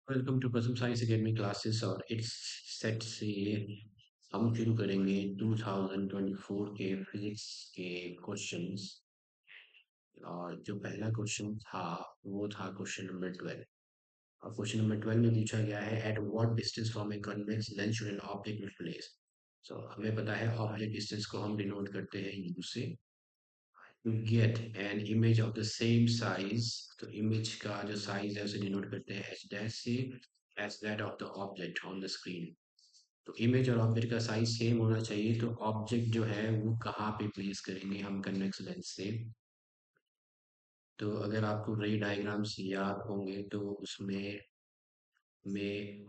Welcome to कसम science academy classes और it's set से हम शुरू करेंगे 2024 के फिजिक्स के क्वेश्चंस। और जो पहला क्वेश्चन था वो था क्वेश्चन नंबर 12। और क्वेश्चन नंबर 12 में पूछा गया है at what distance from a convex lens should an object be place. So हमें पता है ऑब्जेक्ट डिस्टेंस को हम डिनोट करते हैं यू से। To get an image of the same size, तो इमेज का जो साइज है उसे डिनोट करते हैं एच डैश से as that of the object on the screen. तो इमेज और ऑब्जेक्ट का साइज सेम होना चाहिए, तो ऑब्जेक्ट जो है वो कहाँ पे प्लेस करेंगे हम कन्वेक्स लेंस से। तो अगर आपको रे डायग्राम्स याद होंगे तो उसमें में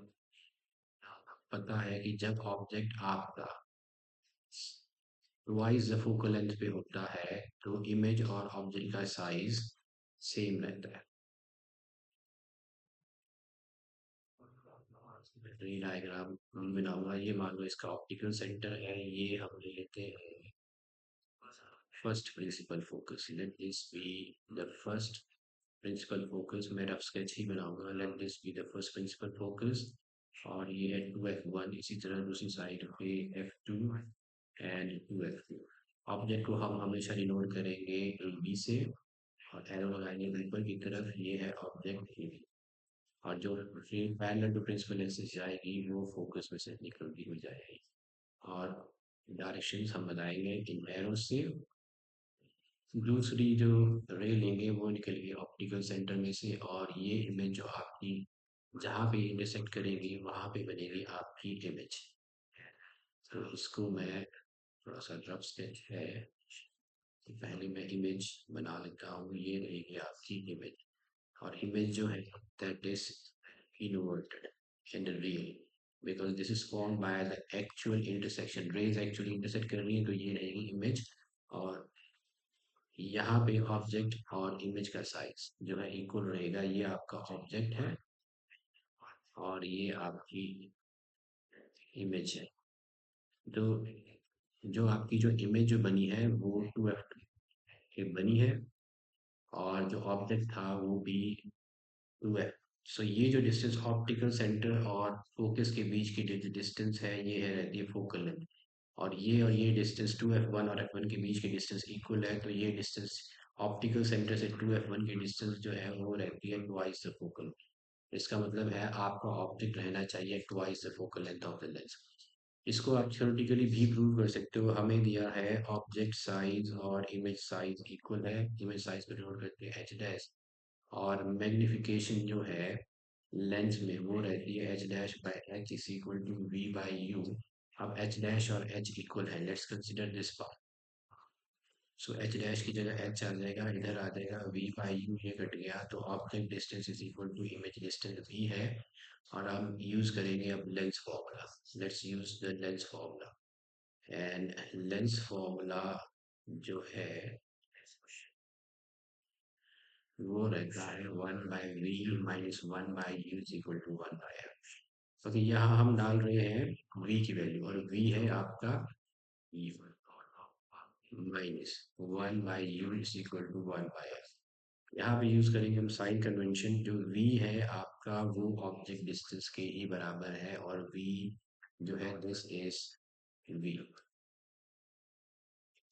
पता है कि जब ऑब्जेक्ट आपका ट्वाइस द फोकल लेंथ पे होता है तो इमेज और ऑब्जेक्ट का साइज सेम रहता है। रे डायग्राम हम बनाऊंगा, ये मान लो इसका ऑप्टिकल सेंटर है, ये हम ले लेते हैं first principle focus. Let this be the first principle focus. मैं रफ स्केच ही बनाऊंगा। Let this be the first principle focus. और ये है 2f1, इसी तरह दूसरी साइड पे f2 एंड 2f2। ऑब्जेक्ट को हम हमेशा डिनोट करेंगे b से और एरो लगाएंगे ऊपर की तरफ, ये है ऑब्जेक्ट ए। और जो पैरेलल टू प्रिंसिपल एक्सिस जाएगी वो फोकस में से निकलती हुई जाएगी। और डायरेक्शंस हम बताएंगे इन एरो से। दूसरी जो रे लेंगे वो निकलेगी ऑप्टिकल सेंटर में से, और ये इमेज जो आपकी जहाँ पे इंटरसेक्ट करेगी वहाँ पे बनेगी आपकी इमेज। तो इसको मैं थोड़ा सा रफ स्केच है, तो पहले मैं इमेज बना लेता हूँ। ये रहेगी आपकी इमेज। और इमेज जो है that is inverted and real because this is formed by the actual intersection, rays actually intersect कर रही है, तो ये रहेगी इमेज। और यहाँ पे ऑब्जेक्ट और इमेज का साइज जो है इक्वल रहेगा। ये आपका ऑब्जेक्ट है और ये आपकी इमेज है। तो जो आपकी जो इमेज जो बनी है वो 2f की बनी है, और जो ऑब्जेक्ट था वो भी 2f। सो ये जो डिस्टेंस ऑप्टिकल सेंटर और फोकस के बीच की जो डिस्टेंस है ये है रहती है फोकल लेंथ। और ये डिस्टेंस 2f1 और f1 के बीच की डिस्टेंस इक्वल है, तो ये डिस्टेंस ऑप्टिकल सेंटर से 2f1 की डिस्टेंस जो है वो रहती है ट्वाइस द फोकल। इसका मतलब है आपका ऑब्जेक्ट रहना चाहिए twice the focal length of the lens. इसको आप थ्योरेटिकली भी प्रूव कर सकते हो। हमें दिया है ऑब्जेक्ट साइज और इमेज साइज इक्वल है। इमेज साइज को डिनोट करते हैं एच डैश, और मैग्निफिकेशन जो है लेंस में वो रहती है h dash by h is equal to we by u. अब एच डैश और एच इक्वल है, let's consider this part. So h dash की जगह एच आ जाएगा, इधर आ जाएगा वी बाई यू, ये कट गया, तो object distance is equal to image distance v है। और हम यूज करेंगे अब lens formula. Let's use the lens formula. And lens formula जो है वो रहता है 1/v minus 1/u is equal to 1/f। Okay, यहाँ हम डाल रहे हैं v की वैल्यू, और v है आपका e minus 1/u is equal to 1/f। यहाँ पे यूज करेंगे हम साइन कन्वेंशन। जो v है आपका वो ऑब्जेक्ट डिस्टेंस के ही बराबर है, और v जो है दिस इज v।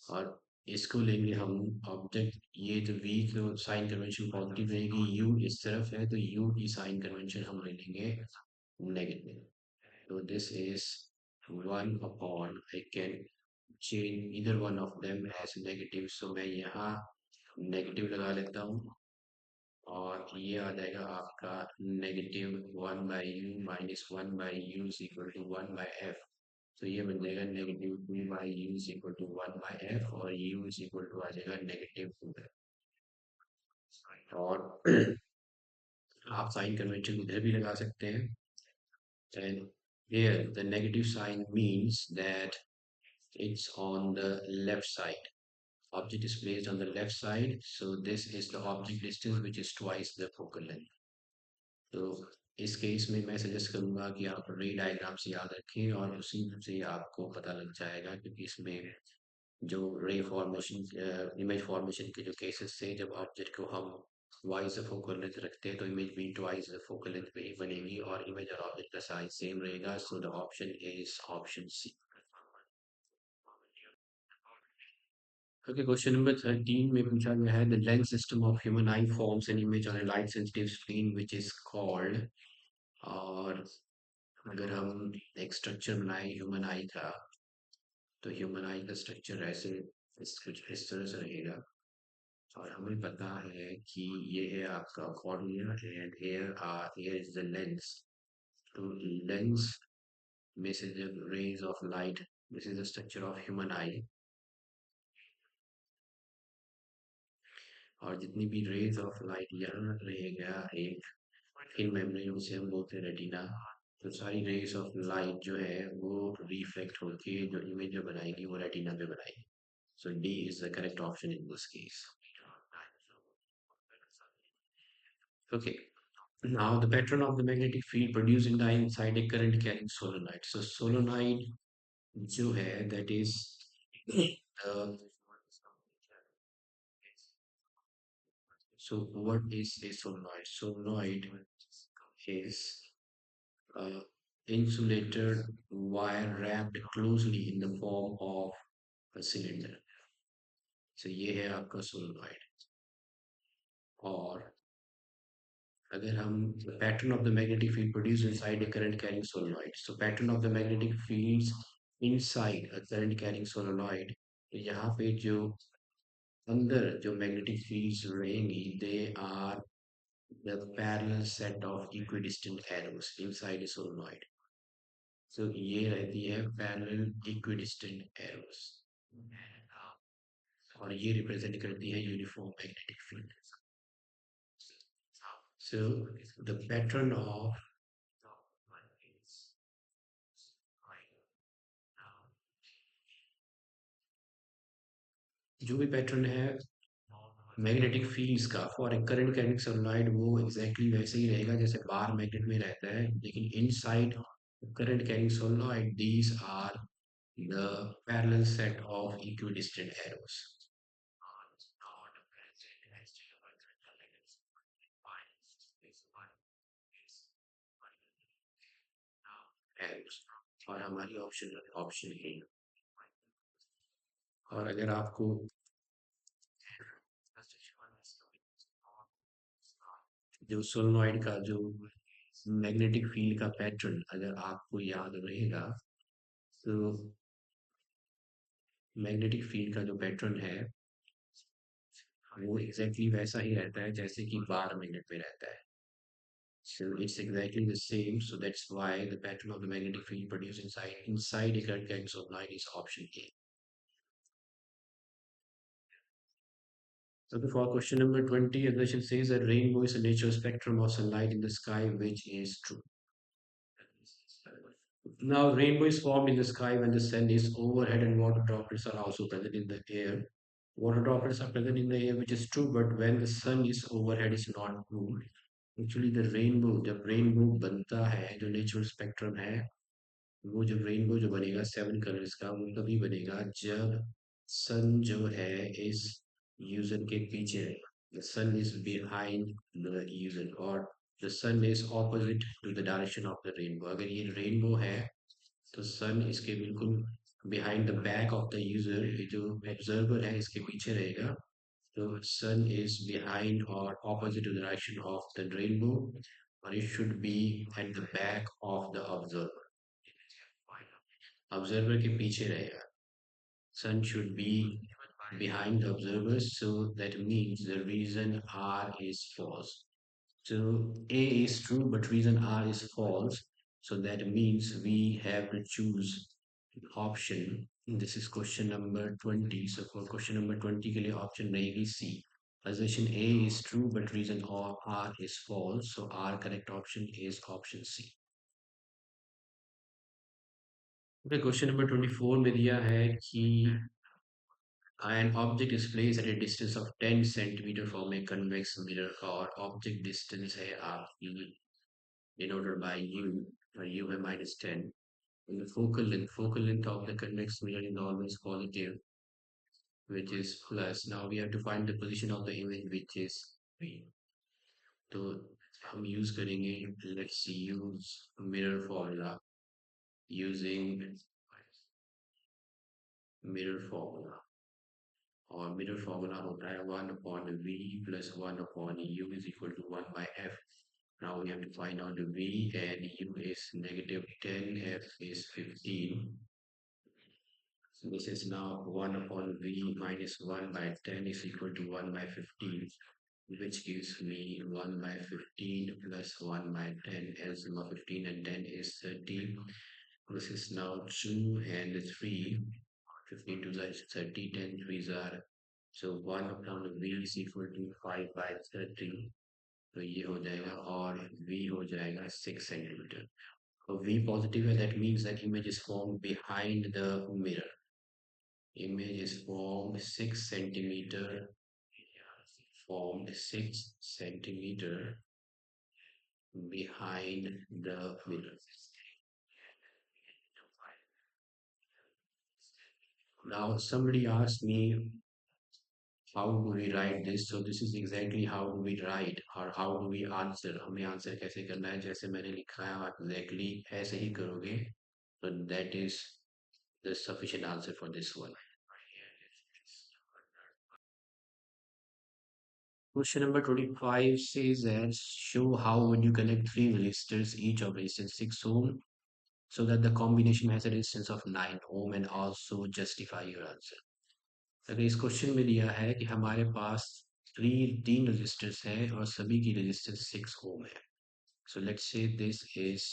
और इसको लेंगे हम ऑब्जेक्ट, ये तो v को साइन कन्वेंशन पॉजिटिव रहेगी, u इस तरफ है तो u की साइन कन्वेंशन हम ले लेंगे नेगेटिव। तो this is 1 I can change इधर one of them as negative, so मैं यहाँ नेगेटिव लगा लेता हूँ। और ये आ जाएगा आपका negative 1/u minus 1/u is equal to 1/f। तो ये बन जाएगा negative 2/u is equal to 1/f, और u इज इक्वल टू आ जाएगा नेगेटिव 2। और आप साइन कन्वेंशन इधर भी लगा सकते हैं। And here the negative sign means that it's on the left side. Object is placed on the left side, so this is the object distance which is twice the focal length. तो इस case में मैं suggest करूंगा कि आप रे diagrams याद रखें और उसी से आपको पता लग जाएगा, क्योंकि इसमें जो रे फॉर्मेशन इमेज फॉर्मेशन के जो केसेस थे जब ऑब्जेक्ट को हम ट्वाइस द फोकल लेंथ रखते हैं तो इमेज भी ट्वाइस द फोकल लेंथ पे ही बनेगी और इमेज और ऑब्जेक्ट का साइज सेम रहेगा, so the option is option C. Okay, question number 13 में पूछा गया है the lens system of human eye forms an image on a light sensitive screen which is called. और अगर हम एक स्ट्रक्चर बनाए ह्यूमन आई का, तो ह्यूमन आई का स्ट्रक्चर ऐसे कुछ इस तरह से रहेगा। और हमें पता है कि ये है आपका cornea and here is the lens. तो लेंस में से जब rays of light, this is the structure of human eye, और जितनी भी रेज ऑफ लाइट यहाँ रहेगा एक इन मेमोरी, उसे हम बोलते हैं रेटिना। तो सारी रेज ऑफ लाइट जो है वो रिफ्लेक्ट होके जो इमेज जो बनाएगी वो रेटिना पे बनाएगी। So D is the correct option in this case. Okay. Now the pattern of the magnetic field produced in the inside a current carrying solenoid. So solenoid जो है that is the, so what is a solenoid? Solenoid is a insulated wire wrapped closely in the form of a cylinder. So ये है आपका solenoid। और अगर हम pattern of the magnetic field produce inside a current carrying solenoid, so pattern of the magnetic fields inside a current carrying solenoid, तो यहाँ पे जो अंदर जो मैग्नेटिक फील्ड्स रहेंगी they are the parallel set of equidistant arrows inside a solenoid. So ये रहती है पैरेलल इक्विडिस्टेंट एरोस, और ये रिप्रेजेंट करती है uniform magnetic field. So the pattern of जो भी पैटर्न है मैग्नेटिक फील्ड्स का for a current carrying solenoid वो एग्जैक्टली वैसे ही रहेगा जैसे बाहर मैग्नेट में रहता है, लेकिन inside current carrying solenoid these are the parallel set of equidistant arrows. Arrows और हमारी ऑप्शन ऑप्शन ए। और अगर आपको जो सोलेनॉइड का जो मैग्नेटिक फील्ड का पैटर्न अगर आपको याद रहेगा, तो मैग्नेटिक फील्ड का जो पैटर्न है वो एग्जैक्टली वैसा ही रहता है जैसे कि बार मैग्नेट में रहता है। So it's exactly the same. So that's why the pattern of the magnetic field produced inside a current carrying solenoid is option A. So for question number 20, the question says that rainbow is a natural spectrum of sunlight in the sky, which is true. Now, rainbow is formed in the sky when the sun is overhead and water droplets are also present in the air. Water droplets are present in the air, which is true, but when the sun is overhead, it's not true. Actually, the rainbow, जब rainbow बनता है, जो natural spectrum है, वो जब rainbow जो बनेगा 7 colours का वो तभी बनेगा जब सन जो है इस यूजर के पीछे रहेगा। The sun is behind the user, और the sun is opposite to the direction of the rainbow. अगर ये रेनबो है तो सन इसके बिल्कुल behind the back of the user, ये जो ऑब्जर्वर है इसके पीछे रहेगा। तो सन इज बिहाइंड और opposite to the direction of the rainbow, और it should be at the back of the observer. Observer के पीछे रहेगा। Sun should be behind the observer, so that means the reason R is false. So A is true, but reason R is false. So that means we have to choose option. This is question number 20. So for question number 20 के लिए option रहेगी C. Assertion A is true, but reason R is false. So our correct option is option C. Okay, question number 24 में दिया है कि an object is placed at a distance of 10 centimeter from a convex mirror, और object distance है आपकी denoted by u, और u है -10, and the focal length of the convex mirror is always positive, which is plus. Now we have to find the position of the image, which is V. तो हम use करेंगे, let's use mirror formula, using mirror formula. और mirror formula होता है 1/v plus 1/u is equal to 1/f. Now we have to find out the v, and u is -10, f is 15. So this is now 1/v minus 1/10 is equal to 1/15, which gives me 1/15 plus 1/10, as 15 and 10 is 30. This is now 2 and 3. 15 to is 30, 10 threes are, so 1/v is equal to 5/30. तो ये हो जाएगा, और v हो जाएगा 6 centimetre. तो v positive है, that means that image is formed behind the mirror. Image is formed 6 centimeter, formed 6 centimeter behind the mirror. Now somebody asked me, how do we write this? So this is exactly how do we write, or how do we answer. हमें answer कैसे करना है, जैसे मैंने लिखा है आप exactly ऐसे ही करोगे, तो that is the sufficient answer for this one. Question number 25 says that show how would you connect three resistors, each of resistance 6 ohm, so that the combination has a resistance of 9 ohm, and also justify your answer. अगर इस question में दिया है कि हमारे पास तीन registers हैं और सभी की रेजिस्टेंस 6 ओम है, so let's say this is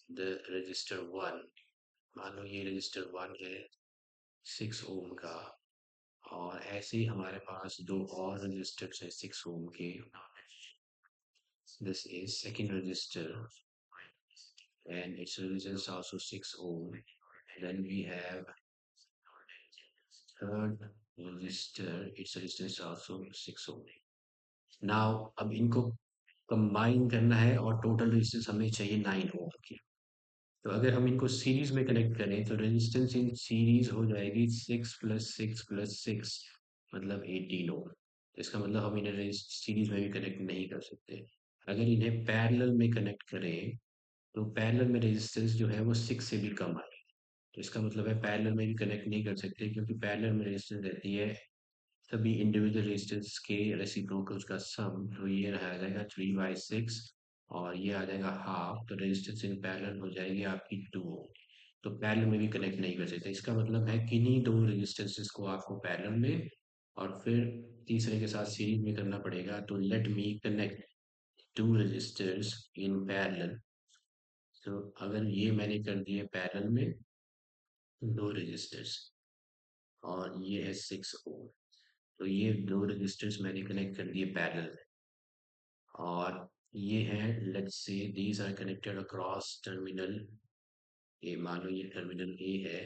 the register 1। मान लो ये रजिस्टर 1 है 6 ओम का, और ऐसे ही हमारे पास दो और रजिस्टर्स हैं 6 ओम के। This is second register and its resistance also 6 ohm. Then we have third resistor, its resistance also 6 ohm. Now अब इनको कंबाइन करना है, और टोटल रेजिस्टेंस हमें चाहिए 9 ओम की। तो अगर हम इनको सीरीज में कनेक्ट करें तो रेजिस्टेंस इन सीरीज हो जाएगी 6 + 6 + 6, मतलब 18 ओम। तो इसका मतलब हम इन्हें सीरीज में भी कनेक्ट नहीं कर सकते। अगर इन्हें पैरेलल में कनेक्ट करें तो पैरेलल में रेजिस्टेंस जो है वो 6 से भी कम आएगी। तो इसका मतलब है पैरेलल में भी कनेक्ट नहीं कर सकते, क्योंकि पैरेलल में रेजिस्टेंस रहती है सभी इंडिविजुअल रेजिस्टेंस के रेसिप्रोकल्स का सम। तो ये रह जाएगा 3/6, और ये आ जाएगा हाफ, तो रेजिस्टेंस इन पैरेलल हो जाएगी आपकी 2 ओम। तो पैरेलल में भी कनेक्ट नहीं कर सकते। इसका मतलब है किन्हीं दो रेजिस्टेंसेस को आपको पैरेलल में और फिर तीसरे के साथ सीरीज में करना पड़ेगा। तो let me connect two resistors in parallel. तो अगर ये मैंने कर दिए पैरेलल में दो रेजिस्टर्स, और ये है 6 ओम, तो ये दो रेजिस्टर्स मैंने कनेक्ट कर दिए पैरेलल में। और ये है, let's say these are connected across terminal A. मान लो ये टर्मिनल ए है,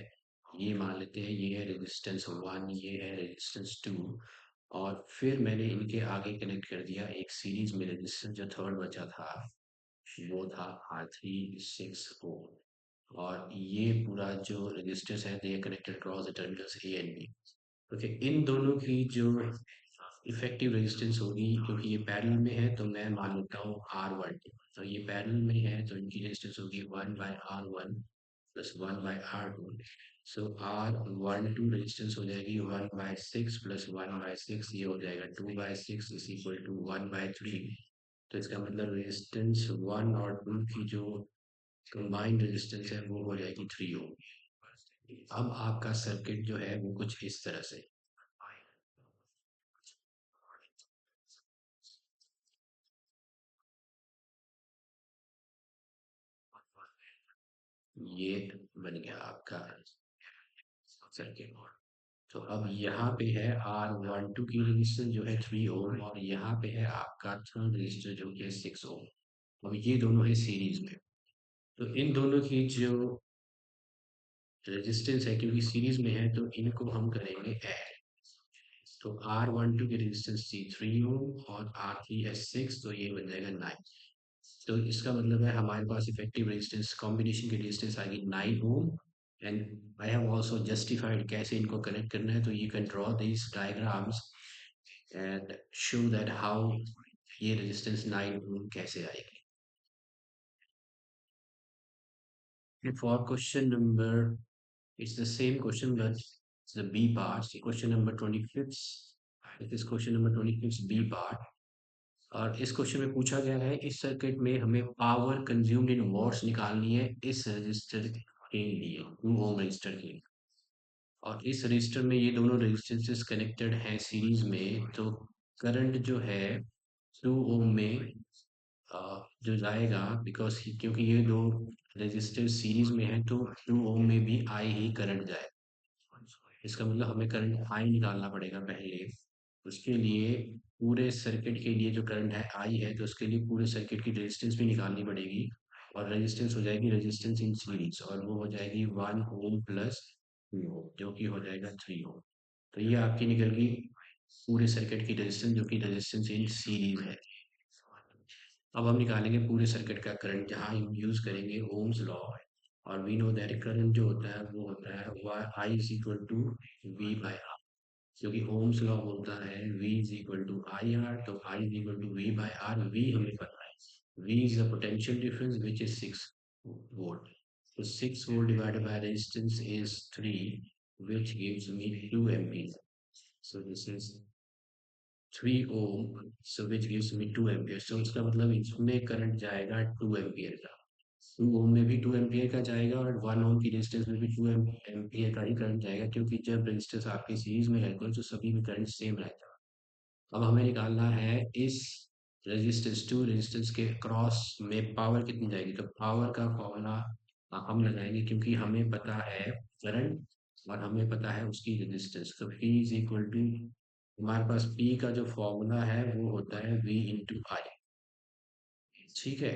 ये मान लेते हैं ये है रेजिस्टेंस 1, ये है रेजिस्टेंस 2, और फिर मैंने इनके आगे कनेक्ट कर दिया एक सीरीज में रेजिस्टेंस, जो थर्ड बचा था वो था R3 6 ओम। और ये पूरा जो रेजिस्टेंस है they connected across the terminals A and B. Okay, इन दोनों की जो इफेक्टिव रेजिस्टेंस होगी, क्योंकि ये पैरेलल में है तो मैं मान लेता हूँ R1, तो ये पैरेलल में है तो इनकी रेजिस्टेंस होगी 1/R1 प्लस 1/R2। सो R12 रेजिस्टेंस हो जाएगी 1/6 प्लस 1/6, ये हो जाएगा 2/6 इज इक्वल टू 1/3। तो इसका मतलब रेजिस्टेंस 1 और 2 की जो कंबाइंड रेजिस्टेंस है वो हो जाएगी 3 ओम। अब आपका सर्किट जो है वो कुछ इस तरह से, ये बन गया आपका सर्किट। तो अब यहाँ पे है R12 की रेजिस्टेंस जो है 3 ओम, और यहाँ पे है आपका थर्ड रेजिस्टर जो कि है 6 ओम। अब ये दोनों है सीरीज में, तो इन दोनों की जो रेजिस्टेंस है, क्योंकि सीरीज में है तो इनको हम करेंगे ऐड। तो R12 की रेजिस्टेंस थी 3 ओम और R3 है 6, तो ये बन जाएगा 9। तो इसका मतलब है हमारे पास इफेक्टिव रेजिस्टेंस कॉम्बिनेशन की रेजिस्टेंस आएगी 9 ohm. And I have also justified कैसे इनको कनेक्ट करना है। तो you can draw these diagrams and show that how ये रेजिस्टेंस 9 ओम कैसे आएगी? For question number, it's the same question, but it's the B part. So question number 25th. It is question number 25th B part. और इस question में पूछा गया है इस सर्किट में हमें पावर कंज्यूम्ड इन वॉट्स निकालनी है इस रजिस्टर के लिए 2 ओम रजिस्टर के लिए। और इस रजिस्टर में ये दोनों रेजिस्टेंसेस कनेक्टेड हैं सीरीज में, तो करंट जो है 2 ओम में जो जाएगा, बिकॉज क्योंकि ये दो रेजिस्टर सीरीज में है तो 2 ओम में भी आई ही करंट जाए। इसका मतलब हमें करंट आई निकालना पड़ेगा पहले। उसके लिए पूरे सर्किट के लिए जो करंट है आई है, तो उसके लिए पूरे सर्किट की रेजिस्टेंस भी निकालनी पड़ेगी। और रेजिस्टेंस हो जाएगी रेजिस्टेंस इन सीरीज, और वो हो जाएगी 1 ओम प्लस 2 ओम, जो कि हो जाएगा 3 ओम। तो ये आपकी निकल गई पूरे सर्किट की रेजिस्टेंस, जो कि रेजिस्टेंस इन सीरीज है। अब हम निकालेंगे पूरे सर्किट का करंट, जहाँ हम यूज करेंगे ओम्स लॉ। और वी नो दैट करंट जो होता है वो होता है I is equal to we by R, क्योंकि ओम्स लॉ बोलता है V is equal to I R, तो I is equal to V by R. V हमें पता है, V is the potential difference which is 6 volt. तो 6 volt divided by resistance is 3, which gives me 2 ampere. So this is 3 ohm, so which gives me 2 ampere. So उसका मतलब इसमें current जाएगा 2 ampere का। 2 ओम में भी 2 एम्पियर का जाएगा और 1 ओम की रेजिस्टेंस में भी 2 एम्पियर का ही करंट जाएगा, क्योंकि जब रेजिस्टेंस आपकी सीरीज में रहते हैं तो सभी में करंट सेम रहता है। अब हमें निकालना है इस रेजिस्टेंस टू रेजिस्टेंस के क्रॉस में पावर कितनी जाएगी। तो पावर का फॉर्मूला हम लगाएंगे, क्योंकि हमें पता है करंट और हमें पता है उसकी रेजिस्टेंस। तो P इज इक्वल टू, हमारे पास P का जो फॉर्मूला है वो होता है V इंटू आई। ठीक है,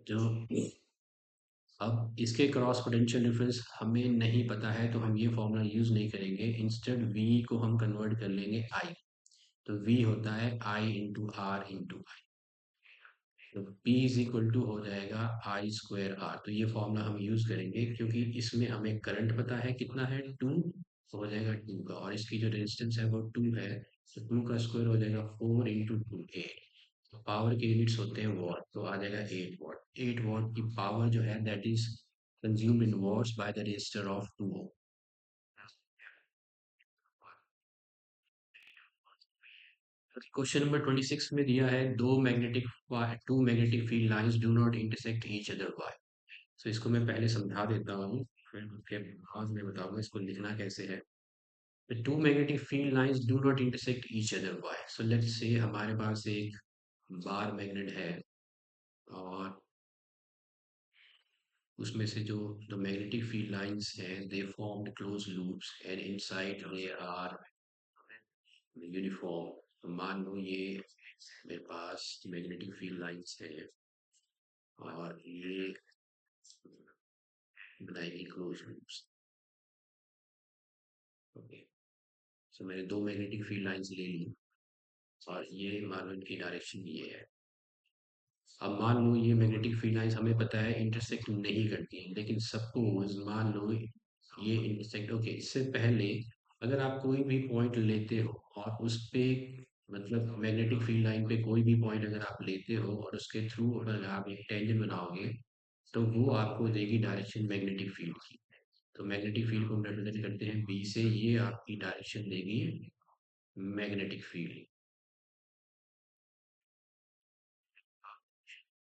जो अब इसके क्रॉस पोटेंशियल डिफरेंस हमें नहीं पता है, तो हम ये फॉर्मूला यूज नहीं करेंगे। इंस्टेड V को हम कन्वर्ट कर लेंगे I। तो V होता है I इंटू आर इंटू आई। तो P इज इक्वल टू हो जाएगा आई स्क्वायर आर। तो ये फॉर्मूला हम यूज करेंगे, क्योंकि इसमें हमें करंट पता है कितना है 2, तो हो जाएगा 2 का, और इसकी जो रेजिस्टेंस है वो 2 है। तो 2 का स्क्वायर हो जाएगा 4 इंटू 2 8। तो पावर के यूनिट्स होते हैं वॉट, तो आ जाएगा 8 वॉट। 8 वॉट की पावर जो है that is consumed in watts by the resistor of 2 ohm. Question number 26 में दिया है two magnetic field lines do not intersect each other by. तो इसको मैं पहले समझा देता हूँ, फिर बाद में बताऊंगा इसको लिखना कैसे है। The two magnetic field lines do not intersect each other. Why? So let's say हमारे पास एक बार मैग्नेट है, और उसमें से जो the magnetic field lines हैं they formed closed loops and inside they are uniform। तो मान लो ये मेरे पास मैग्नेटिक फील्ड लाइंस है और ये बनाएगी क्लोज लूप्स। ओके, सो मैंने दो मैग्नेटिक फील्ड लाइंस ले ली, और ये मान लो इनकी डायरेक्शन ये है। अब मान लो ये मैग्नेटिक फील्ड लाइंस हमें पता है इंटरसेक्ट नहीं करती, लेकिन सपोज मान लो ये इंटरसेक्ट। ओके, इससे पहले अगर आप कोई भी पॉइंट लेते हो और उस पे, मतलब मैग्नेटिक फील्ड लाइन पे कोई भी पॉइंट अगर आप लेते हो और उसके थ्रू अगर आप एक टेंजेंट बनाओगे, तो वो आपको देगी डायरेक्शन मैग्नेटिक फील्ड की। तो मैग्नेटिक फील्ड को हम रिप्रेजेंट करते हैं बी से, ये आपकी डायरेक्शन देगी मैग्नेटिक फील्ड।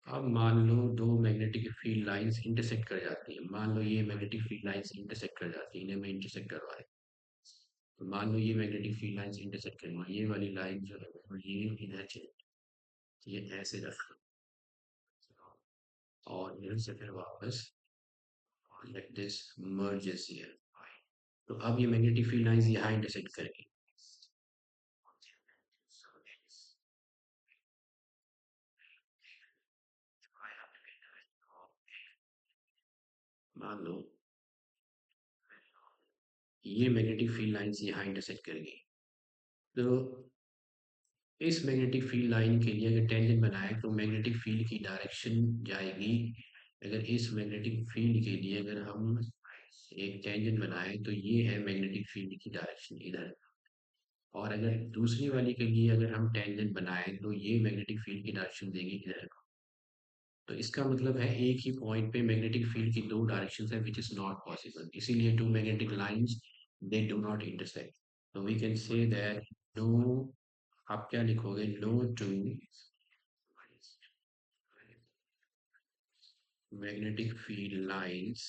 अब मान लो दो मैग्नेटिक फील्ड लाइंस इंटरसेक्ट कर जाती हैं। मान लो ये मैग्नेटिक फील्ड लाइंस इंटरसेक्ट कर जाती हैं, इन्हें मैं इंटरसेक्ट करवाए। तो मान लो ये मैग्नेटिक फील्ड लाइंस इंटरसेक्ट करेंगी, ये वाली लाइन जो है वो ये इधर चले, ये ऐसे रखा, और इधर से फिर वापस लाइक दिस मर्जेस हियर। तो अब ये मैग्नेटिक फील्ड लाइंस यहाँ इंटरसेक्ट करेंगी। मान लो ये मैग्नेटिक फील्ड लाइंस यहाँ इंटरसेक्ट करेंगी, तो इस मैग्नेटिक फील्ड लाइन के लिए अगर टेंजेंट बनाए तो मैग्नेटिक फील्ड की डायरेक्शन जाएगी। अगर इस मैग्नेटिक फील्ड के लिए अगर हम एक टेंजेंट बनाए तो ये है मैग्नेटिक फील्ड की डायरेक्शन इधर। और अगर दूसरी वाली के लिए अगर हम टेंजेंट बनाएं तो ये मैग्नेटिक फील्ड की डायरेक्शन देगी इधर। तो इसका मतलब है एक ही पॉइंट पे मैग्नेटिक फील्ड की दो डायरेक्शंस है विच इज नॉट पॉसिबल, इसीलिए two magnetic lines they do not intersect. तो we can say that no, आप क्या लिखोगे, no two magnetic field lines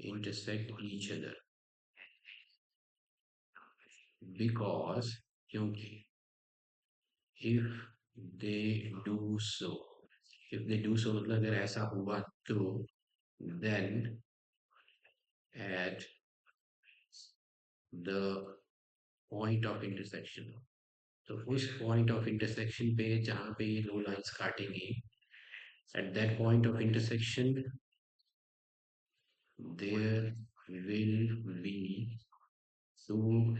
intersect each other because क्योंकि if they do so, if they do so मतलब अगर ऐसा हुआ तो then at the point of intersection, तो उस point of intersection पे जहाँ पे ये दो lines काटेंगी, at that point of intersection there will be two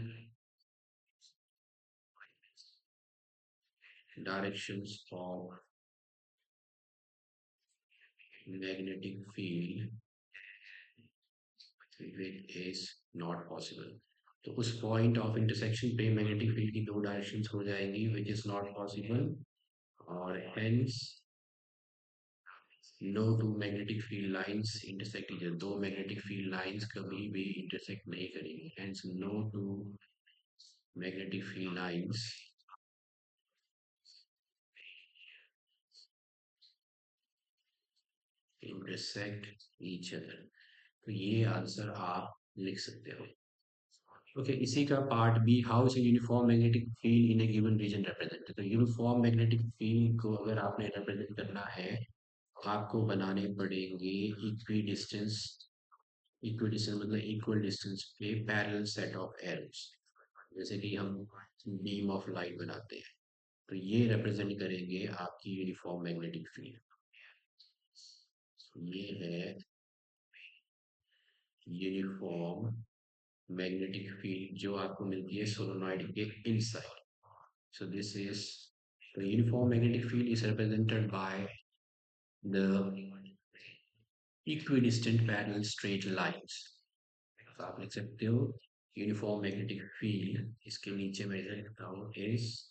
directions of magnetic field which is not possible। तो उस पॉइंट ऑफ इंटरसेक्शन पे मैग्नेटिक फील्ड की दो डायरेक्शंस हो जाएंगी विच इज नॉट पॉसिबल, और hence no two magnetic field lines intersect each other, दो magnetic field lines कभी भी इंटरसेक्ट नहीं करेंगी, hence no two magnetic field lines intersect each other. तो ये आंसर आप लिख सकते हो। ओके, इसी का part B, how is uniform magnetic field in a given region represented. तो यूनिफॉर्म मैग्नेटिक फील्ड को अगर आपने रिप्रेजेंट करना है तो आपको बनाने पड़ेंगे इक्वी डिस्टेंस, इक्वी डिस्टेंस मतलब इक्वल डिस्टेंस पे पैरेलल सेट ऑफ एरोस, जैसे कि हम बीम ऑफ लाइट बनाते हैं। तो ये रिप्रेजेंट करेंगे आपकी यूनिफॉर्म मैग्नेटिक फील्ड। ये है यूनिफॉर्म मैग्नेटिक फील्ड जो आपको मिलती है सोलोनॉइड के inside. So this is the uniform magnetic field is represented by the equidistant parallel straight lines। तो आप लिख सकते हो यूनिफॉर्म मैग्नेटिक फील्ड, इसके नीचे मैं लिखता हूँ इज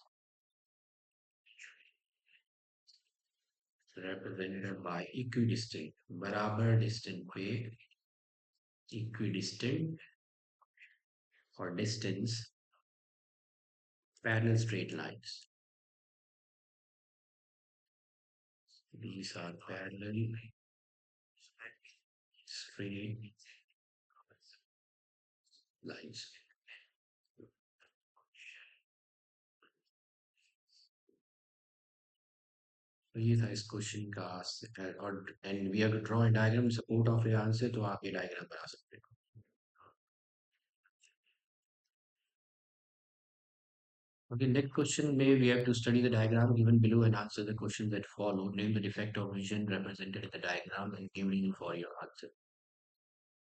represented by equidistant, बराबर डिस्टेंट पे equidistant और distance parallel straight lines। These are parallel straight lines। तो ये था इस क्वेश्चन का और and we have to draw a diagram support of your answer, तो आप ये डायग्राम बना सकते हो। Okay, next question may we have to study the diagram given below and answer the questions that follow. Name the defect of vision represented in the diagram and give reason for your answer.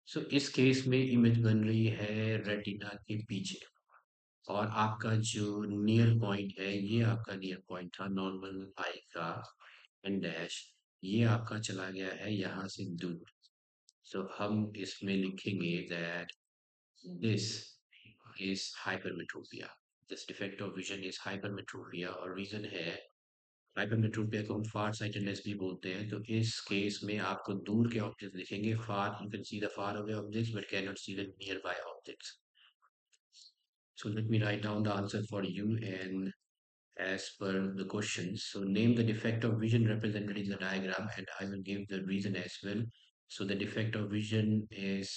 So इस case में image बन रही है retina के पीछे, और आपका जो नियर पॉइंट है ये आपका नियर पॉइंट था नॉर्मल आई का एंड डैश, ये आपका चला गया है यहाँ से दूर। So हम इसमें लिखेंगे that this is hypermetropia, this defect of vision is hypermetropia, और रीजन है हाइपरमेट्रोपिया को हम फार साइटेडनेस भी बोलते हैं। तो इस केस में आपको दूर के ऑब्जेक्ट्स दिखेंगे, far you can see the far away objects but can not see the near by objects. So let me write down the answer for you and as per the questions. So name the defect of vision represented in the diagram and I will give the reason as well। So the defect of vision is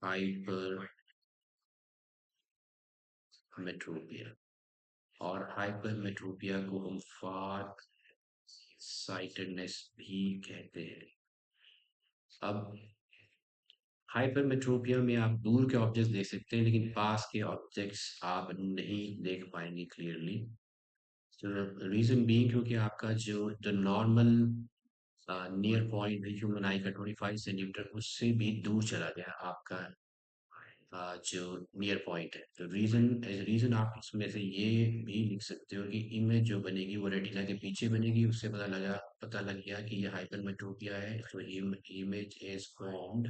hypermetropia, और hypermetropia को हम फार sightedness भी कहते हैं। अब hypermetropia में आप दूर के ऑब्जेक्ट्स देख सकते हैं लेकिन पास के ऑब्जेक्ट्स आप नहीं देख पाएंगे क्लियरली। तो रीजन बीइंग क्योंकि आपका जो the normal near point human आई का 25 सेंटीमीटर उससे भी दूर चला गया आपका जो नियर पॉइंट है। तो रीजन एज रीजन आप इसमें से ये भी लिख सकते हो कि इमेज जो बनेगी वो रेटिना के पीछे बनेगी, उससे पता लग गया कि ये हाइपरमेट्रोपिया है। तो image is formed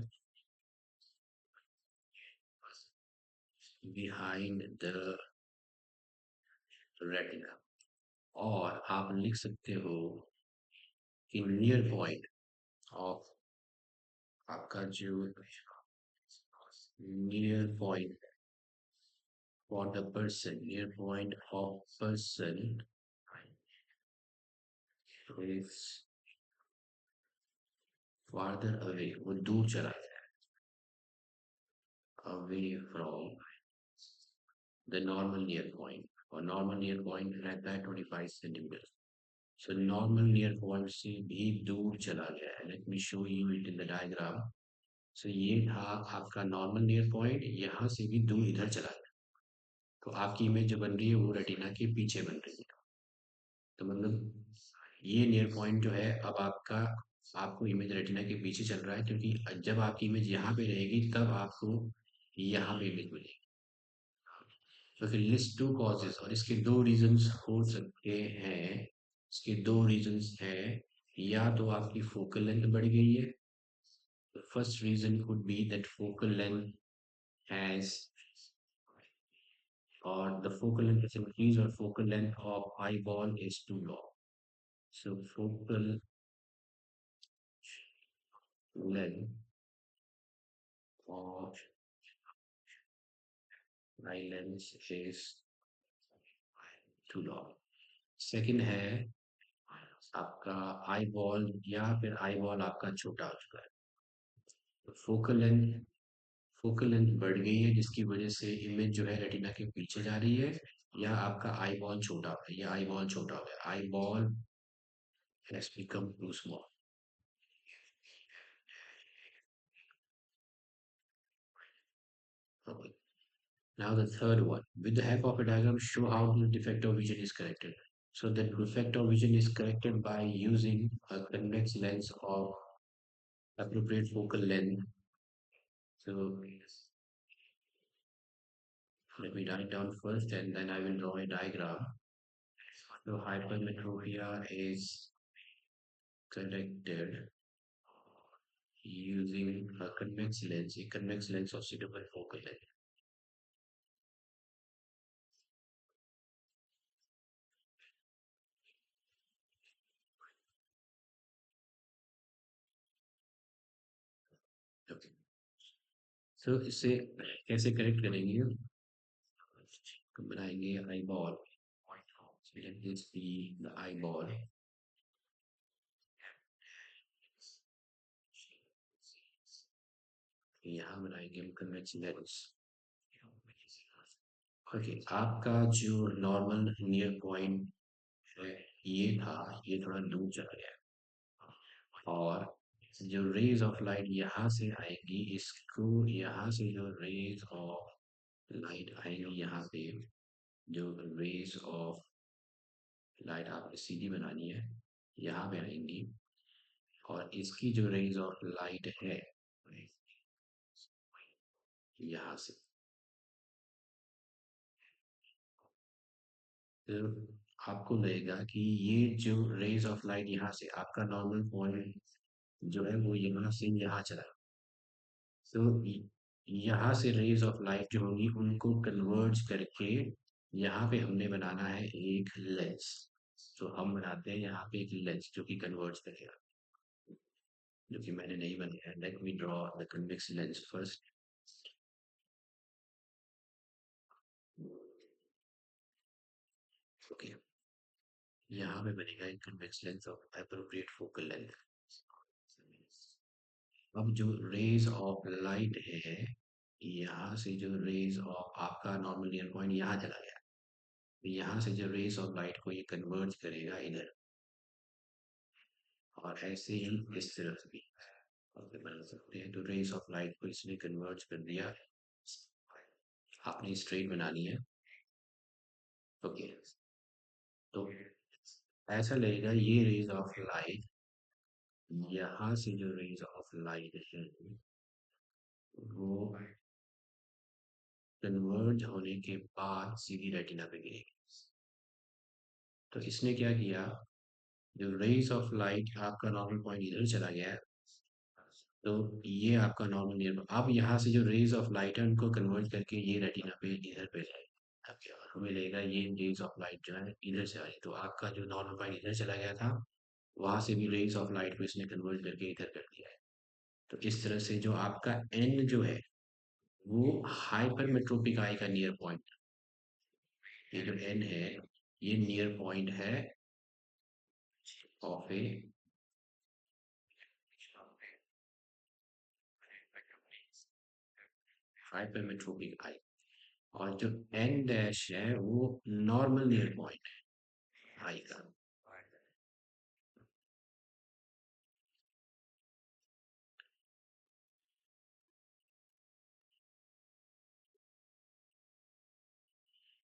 behind the retina. और आप लिख सकते हो कि नियर पॉइंट ऑफ आपका जो near point for the person, near point of person is farther away, वो दूर चला जाए, away from the normal near point, और normal near point रहता है 25 centimetre. So normal near point से भी दूर चला गया है। Let me show you it in the diagram. So ये था आपका normal near point, यहाँ से भी दूर इधर चला गया। तो आपकी इमेज जो बन रही है वो रेटिना के पीछे बन रही है। तो मतलब ये नियर पॉइंट जो है अब आपका, आपको इमेज रेटिना के पीछे चल रहा है, क्योंकि जब आपकी इमेज यहाँ पे रहेगी तब आपको यहाँ पे इमेज मिलेगी। तो फिर लिस्ट टू कॉजेज, और इसके दो रीजंस हो सकते हैं। इसके दो रीजंस हैं, या तो आपकी फोकल लेंथ बढ़ गई है। The first reason could be that focal length has, or the focal length is increased, or focal length of eyeball is too long. So focal length of eye lens is too long. Second है आपका eye ball, या फिर eye ball आपका छोटा हो चुका है। तो फोकल लेंथ बढ़ गई है, जिसकी वजह से इमेज जो है रेटिना के पीछे जा रही है, या आपका आई बॉल छोटा हो गया, या आई बॉल छोटा हो गया, eye ball has become too small. Now the third one, with the help of a diagram, show how the defect of vision is corrected. So the defect of vision is corrected by using a convex lens of appropriate focal length. So let me write it down first, and then I will draw a diagram. So hypermetropia is corrected using a convex lens of suitable focal length. Okay. So इसे कैसे correct करेंगे? तो बनाएंगे eye ball. So let this be the eyeball. यहाँ बनाएंगे हम convex lens. Okay, आपका जो नॉर्मल नियर पॉइंट है ये था, ये थोड़ा दूर चला गया, और जो रेज ऑफ लाइट यहाँ से आएंगी, इसको यहाँ से जो रेज ऑफ लाइट आएंगी यहाँ पे, जो रेज ऑफ लाइट आपने सीधी बनानी है, यहाँ पे आएंगी, और इसकी जो रेज ऑफ लाइट है यहाँ से, तो आपको लगेगा कि ये जो रेज ऑफ लाइट यहाँ से आपका नॉर्मल पॉइंट जो है वो यहाँ से यहाँ चला, तो यहाँ से रेज ऑफ लाइट जो होगी उनको कन्वर्ज करके यहाँ पे हमने बनाना है एक लेंस। तो हम बनाते हैं यहाँ पे एक लेंस जो कि कन्वर्ज करेगा, जो कि मैंने नहीं बनाया। Let me draw the convex lens first. Okay, यहाँ पे बनेगा एक convex lens of appropriate focal length. अब जो रेज ऑफ लाइट है, यहाँ से जो रेज ऑफ आपका नॉर्मल नियर पॉइंट यहाँ चला गया, तो यहाँ से जो रेज ऑफ लाइट को ये कन्वर्ज करेगा इधर, और ऐसे ही इस तरफ भी और फिर बना सकते हैं। तो रेज ऑफ लाइट को इसने कन्वर्ज कर दिया, आपने स्ट्रेट बनानी है। ओके, तो ऐसा लगेगा ये रेज ऑफ लाइट, यहाँ से जो रेज ऑफ लाइट है वो कन्वर्ज होने के बाद सीधी रेटिना पे गिरेगी। तो इसने क्या किया, जो रेज ऑफ लाइट आपका नॉर्मल पॉइंट इधर चला गया है, तो ये आपका नॉर्मल नियर, अब यहाँ से जो रेज ऑफ लाइट है उनको कन्वर्ट करके ये रेटिना पे इधर पे जाए, आपके और हमें लगेगा ये रेज ऑफ लाइट जो है इधर से आ रही, तो आपका जो नॉर्मल पॉइंट इधर चला गया था, वहां से भी रेज ऑफ लाइट को इसने कन्वर्ट करके इधर कर दिया है। तो इस तरह से जो आपका एन जो है वो हाइपरमेट्रोपिक आई का नियर पॉइंट, ये जो एन है ये नियर पॉइंट है ऑफ ए हाइपरमेट्रोपिक आई, और जो एन डैश है वो नॉर्मल नियर पॉइंट है आई का।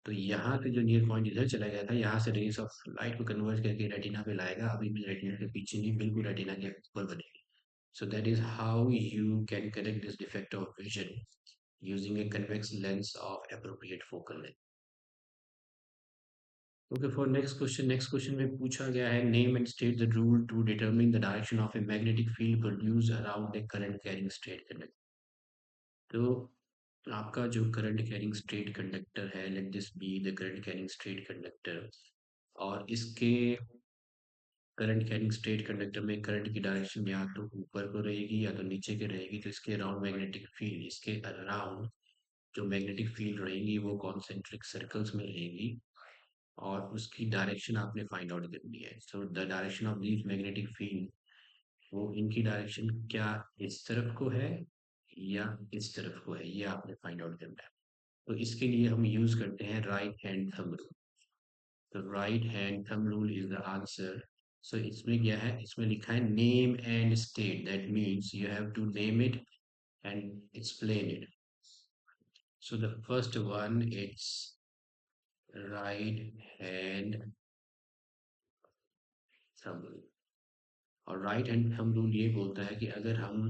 तो यहाँ से जो नियर पॉइंट इधर चला गया था, यहाँ से रेज ऑफ लाइट को कन्वर्ट करके रेटिना पे लाएगा, अभी भी रेटिना के पीछे नहीं, बिल्कुल रेटिना के ऊपर बनेगी। So that is how you can correct this defect of vision using a convex lens of appropriate focal length. Okay, for next question में पूछा गया है name and state the rule to determine the direction of a magnetic field produced around a current carrying straight conductor. तो आपका जो current carrying straight conductor है, let this be the current carrying straight conductor, और इसके current carrying straight conductor में current की direction या तो ऊपर को रहेगी या तो नीचे की रहेगी, तो इसके अराउंड मैग्नेटिक फील्ड, इसके अराउंड जो मैग्नेटिक फील्ड रहेगी वो कॉन्सेंट्रिक सर्कल्स में रहेगी, और उसकी डायरेक्शन आपने फाइंड आउट करनी है। So the direction of these magnetic field, वो इनकी डायरेक्शन क्या इस तरफ को है या इस तरफ को है, ये आपने फाइंड आउट करना है। तो इसके लिए हम यूज करते हैं राइट हैंड थंब रूल। तो right hand thumb rule is the answer. So इसमें क्या है, इसमें लिखा है name and state, that means you have to name it and explain it. So the first one it's right hand thumb rule, और right hand thumb rule ये बोलता है कि अगर हम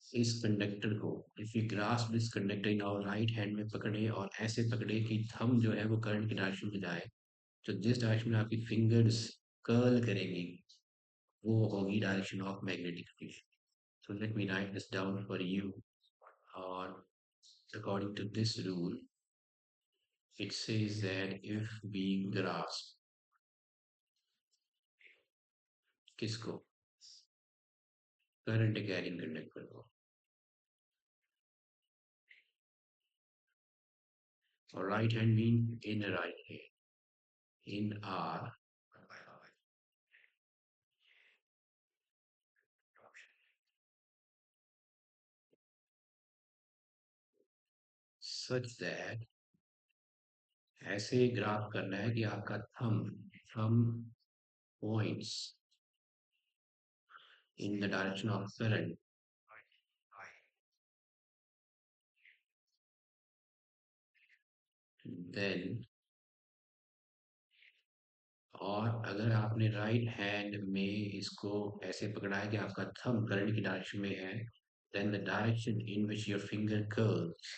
इस कंडक्टर को, if you grasp this conductor in our right hand में पकड़े और ऐसे पकड़े कि थंब जो है वो करंट की डायरेक्शन में जाए, तो जिस डायरेक्शन में आपकी फिंगर्स कर्ल करेंगी वो होगी direction of magnetic field. So let me write this down for you. Or according to this rule, it says that if we grasp किसको, करंट कैरिंग कंडक्टर को, और right hand mean in right hand, in are, such that ऐसे graph करना है कि आपका thumb points in the direction of current, then, और अगर आपने राइट हैंड में इसको ऐसे पकड़ा है कि आपका थंब करंट की डायरेक्शन में है, then the direction in which your finger curls,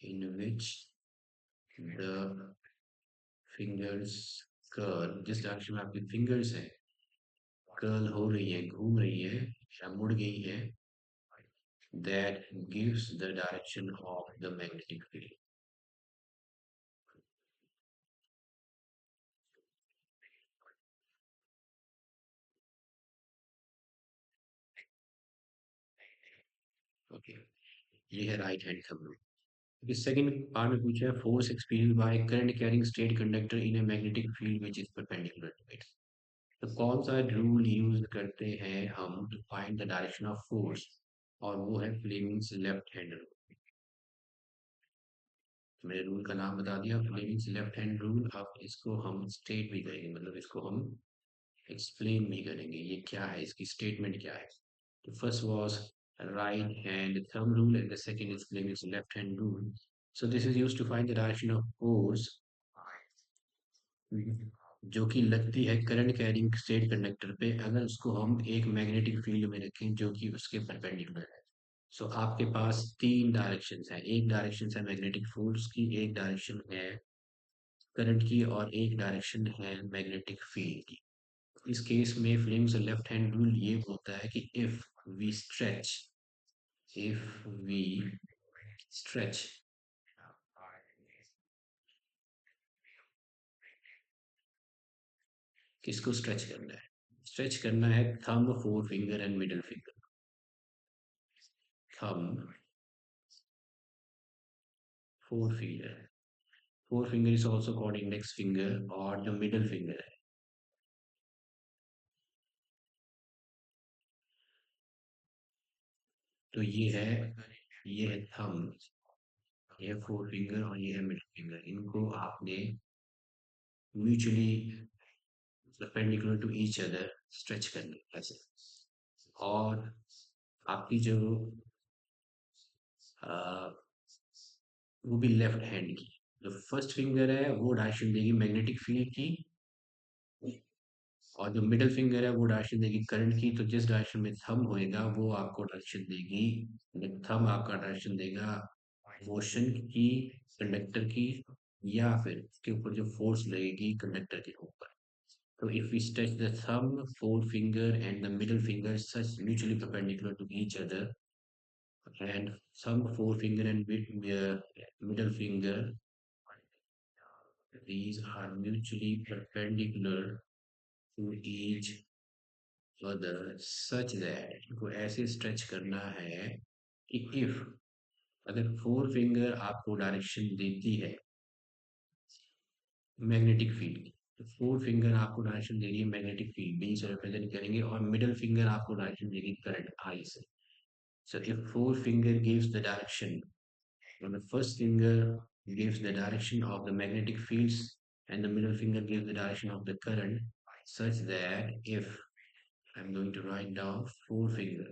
in which the fingers curl, जिस डायरेक्शन में आपकी फिंगर्स है कर्ल हो रही है, घूम रही है या मुड़ गई है, that gives the direction of the magnetic field. Okay, ये है right hand thumb rule. The second part में पूछा है force experienced by current carrying straight conductor in a magnetic field which is perpendicular to it. तो कौन सा rule use करते हैं हम to find the direction of force, और वो है फ्लेमिंग्स लेफ्ट हैंड रूल। मैंने रूल का नाम बता दिया, फ्लेमिंग्स लेफ्ट हैंड रूल। अब इसको हम स्टेट भी करेंगे, मतलब इसको हम एक्सप्लेन भी करेंगे, ये क्या है, इसकी स्टेटमेंट क्या है। तो first was right hand thumb rule and the second is Fleming's left hand rule. So this is used to find the direction of force जो कि लगती है करंट कैरिंग स्ट्रेट कंडक्टर पे, अगर उसको हम एक मैग्नेटिक फील्ड में रखें जो कि उसके परपेंडिकुलर है। सो आपके पास तीन डायरेक्शंस हैं, एक डायरेक्शन है मैग्नेटिक फोर्स की, एक डायरेक्शन है करंट की, और एक डायरेक्शन है मैग्नेटिक फील्ड की। इस केस में फ्लेम्स लेफ्ट हैंड रूल ये होता है कि इफ वी स्ट्रेच किसको स्ट्रेच करना है? स्ट्रेच करना है thumb, four finger and middle finger. Thumb, four finger, four finger is also called index finger, और जो मिडल फिंगर है, तो ये है थंब, ये है फोर फिंगर और ये है मिडल फिंगर। इनको आपने mutually perpendicular to each other stretch करनी है ऐसे। और आपकी जो अ, वो भी लेफ्ट हैंड की जो फर्स्ट फिंगर है वो डायरेक्शन देगी मैग्नेटिक फील्ड की, और जो मिडल फिंगर है वो डायरेक्शन देगी करंट की। तो जिस डायरेक्शन में थंब होएगा वो आपको डायरेक्शन देगी, थंब आपका डायरेक्शन देगा मोशन की, कंडक्टर की, या फिर उसके ऊपर जो फोर्स लगेगी कंडक्टर के ऊपर। So if we stretch the thumb, forefinger, and the middle finger such mutually perpendicular to each other, and thumb, forefinger, and middle finger, these are mutually perpendicular to each other such that इनको ऐसे stretch करना है कि if अगर four finger आपको direction देती है magnetic field की, तो फोर फिंगर आपको डायरेक्शन दे रही है मैग्नेटिक फील्ड बी से रिप्रेजेंट करेंगे, और मिडल फिंगर आपको डायरेक्शन देगी करंट आई से। So if forefinger gives the direction, and the first finger gives the direction of the magnetic fields, and the middle finger gives the direction of the current, such that if I'm going to write down forefinger,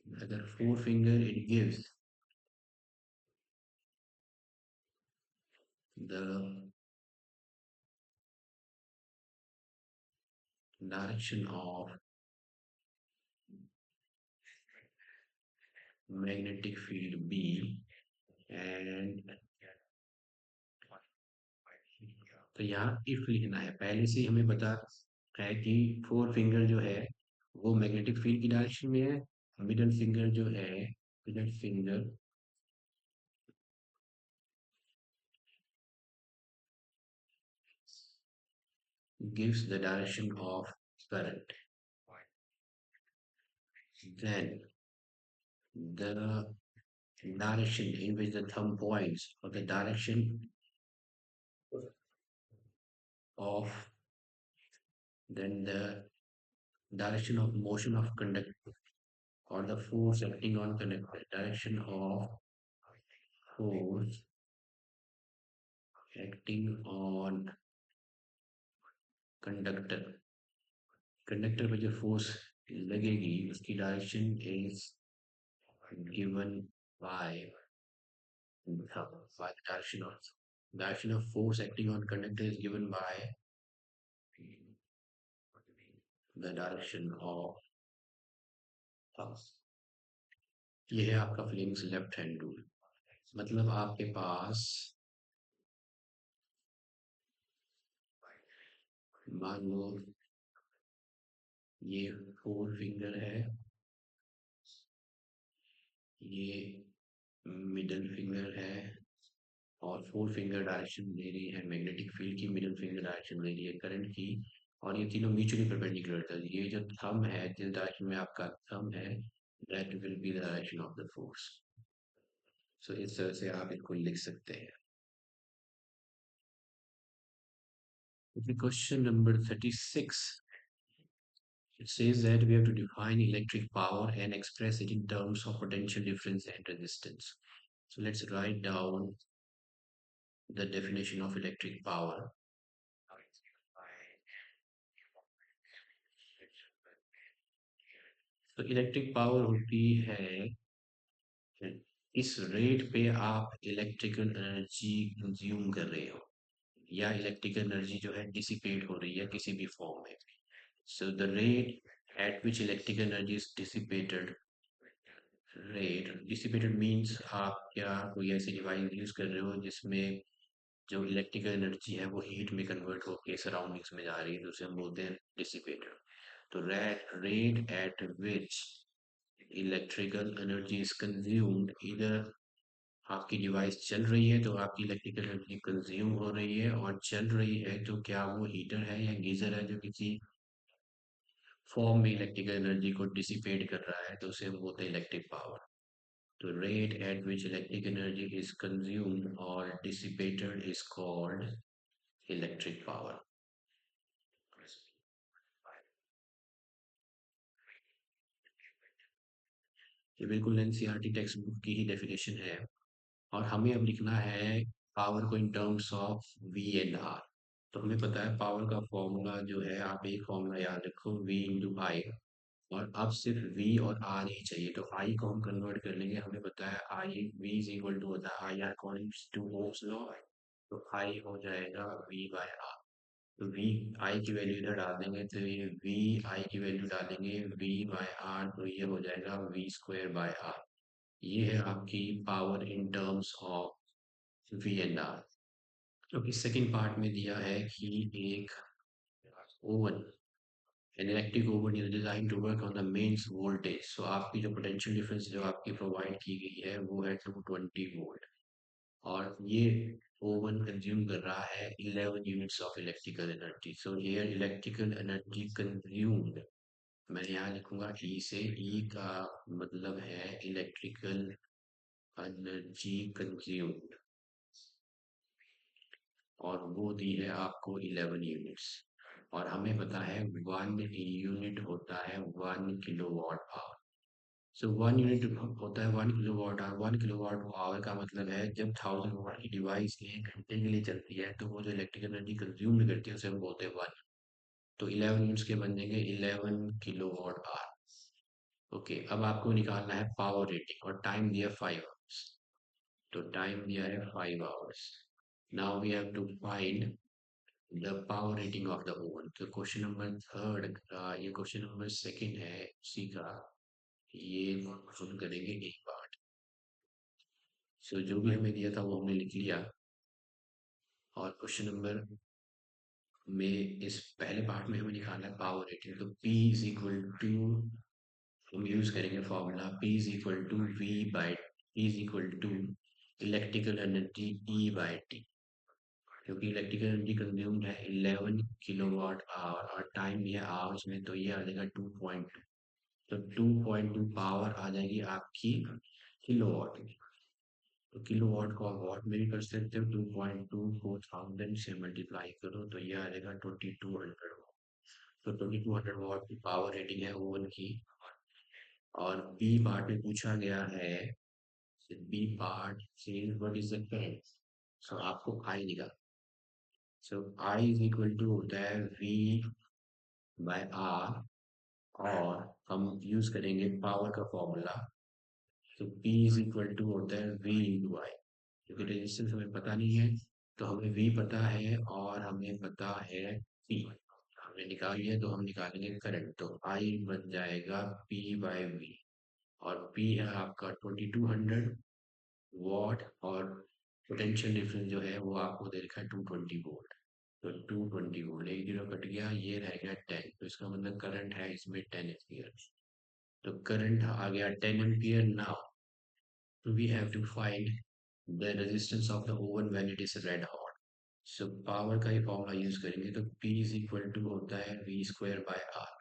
अगर forefinger it gives the direction of magnetic field B, and तो यहाँ if लिखना है, पहले से ही हमें पता है कि फोर फिंगर जो है वो मैग्नेटिक फील्ड की डायरेक्शन में है, मिडल फिंगर जो है, middle finger gives the direction of current. Then the direction in which the thumb points, or the direction of, then the direction of motion of conductor, or the force acting on conductor, direction of force acting on conductor, conductor पे जो force लगेगी उसकी direction is given by by the direction of force acting on conductor is given by the direction of thumb। ये है आपका Fleming's left hand rule. मतलब आपके पास मान लो ये फोर फिंगर है, ये मिडल फिंगर है, और फोर फिंगर डायरेक्शन दे रही है मैग्नेटिक फील्ड की, मिडल फिंगर डायरेक्शन दे रही है करंट की, और ये तीनों म्यूचुअली परपेंडिकुलर था। ये जो थंब है, जिस डायरेक्शन में आपका थंब है, that will be the direction of the force. So इस तरह से आप इसको लिख सकते हैं। Question number 36, it says that we have to define electric power and express it in terms of potential difference and resistance. So let's write down the definition of electric power. तो electric power होती है इस rate पे आप electrical energy consume कर रहे हो, या इलेक्ट्रिकल एनर्जी जो है डिसिपेट हो रही है किसी भी फॉर्म में। So the rate at which electrical energy is dissipated, rate dissipated means आप क्या कोई ऐसी डिवाइस यूज कर रहे हो जिसमें जो इलेक्ट्रिकल एनर्जी है वो हीट में कन्वर्ट होके सराउंडिंग्स में जा रही है, तो उसे हम बोलते हैं डिसिपेटेड। तो rate at which electrical energy is consumed, इधर आपकी डिवाइस चल रही है तो आपकी इलेक्ट्रिकल एनर्जी कंज्यूम हो रही है, और चल रही है तो क्या वो हीटर है या गीजर है जो किसी फॉर्म में इलेक्ट्रिकल एनर्जी को डिसिपेट कर रहा है, तो उसे हम बोलते हैं इलेक्ट्रिक पावर। तो rate at which electric energy is consumed और dissipated is called electric power. ये बिल्कुल एनसीईआरटी टेक्स्ट बुक की ही डेफिनेशन है, और हमें अब लिखना है पावर को in terms of V and R. तो हमें पता है पावर का फॉर्मूला जो है, आप एक फॉर्मूला याद रखो, वी इंटू आई, और अब सिर्फ v और r ही चाहिए, तो i को हम कन्वर्ट कर लेंगे। हमें पता है i v is equal to होता है I R according to Ohm's law, तो i हो जाएगा v बाय r। तो v i की वैल्यू इधर डाल देंगे, तो ये v i की वैल्यू डालेंगे v बाय r, तो ये हो जाएगा v स्क्वायर बाय r। ये है आपकी power in terms of v and r। तो इस सेकंड पार्ट में दिया है कि एक oven, an electric oven is designed to work on the mains voltage। so आपकी जो पोटेंशियल डिफरेंस जो आपकी प्रोवाइड की गई है वो है 220 वोल्ट, और ये ओवन कंज्यूम कर रहा है 11 units of electrical energy. So here electrical energy consumed, मैं यहाँ लिखूंगा ई से, ई का मतलब है इलेक्ट्रिकल एनर्जी कंज्यूम्ड, और वो दी है आपको 11 यूनिट्स। और हमें पता है 1 यूनिट होता है 1 किलोवाट। सो 1 यूनिट होता है 1 किलोवाट आवर। 1 किलोवाट आवर का मतलब है जब 1000 वाट की डिवाइस 1 घंटे के लिए चलती है तो वो जो इलेक्ट्रिक एनर्जी कंज्यूम करती है उसे हम बोलते हैं 1। तो 11 यूनिट्स के बन जाएंगे 11 किलोवाट आवर। ओके, अब आपको निकालना है पावर रेटिंग, और टाइम दिया 5 आवर्स। तो टाइम दिया है 5 hours. Now we have to find the power rating of the oven. तो क्वेश्चन नंबर थर्ड का, ये क्वेश्चन नंबर सेकंड है उसी का, ये हम करेंगे एक बार। सो जो भी हमें दिया था वो हमने लिख लिया, और क्वेश्चन नंबर में इस पहले पार्ट में हमें निकालना है पावर रेटिंग। तो P इज इक्वल टू, हम यूज करेंगे formula P is equal to V by, P is equal to electrical energy E by t. क्योंकि इलेक्ट्रिकल एनर्जी कंज्यूम्ड है 11 किलोवाट आवर, और टाइम दिया आवर्स में, तो ये आ जाएगा 2.2। तो 2.2 पावर आ जाएगी आपकी किलोवाट में। तो किलोवाट को आप वॉट में भी कर सकते हो, 2.2 को 1000 से मल्टीप्लाई करो तो ये आ जाएगा 2200 वाट। तो 2200 वाट की पावर रेटिंग है ओवन की। और बी पार्ट में पूछा गया है, बी पार्ट से व्हाट इज द करंट। सो आपको आई निकाल, सो आई इज इक्वल टू होता है वी बाय आर, और हम यूज करेंगे पावर का फॉर्मूला। तो P इज इक्वल टू होता है V इंटू आई। क्योंकि रेजिस्टेंस हमें पता नहीं है, तो हमें V पता है और हमें पता है P। हमने निकाल लिया तो हम निकालेंगे करंट, तो I बन जाएगा P बाय V, और P है आपका 2200 वॉट, और पोटेंशियल डिफरेंस जो है वो आपको दे रखा है 220 वोल्ट। तो 220 वोल्ट, एक जीरो कट गया, ये रह गया 10, तो इसका मतलब करंट है इसमें 10 एम्पियर। तो करंट आ गया 10 ampere. Now we have to find the resistance of the oven when it is red hot। so power का ही फॉर्मूला यूज करेंगे, तो P इज इक्वल टू होता है V स्क्वायर बाय आर।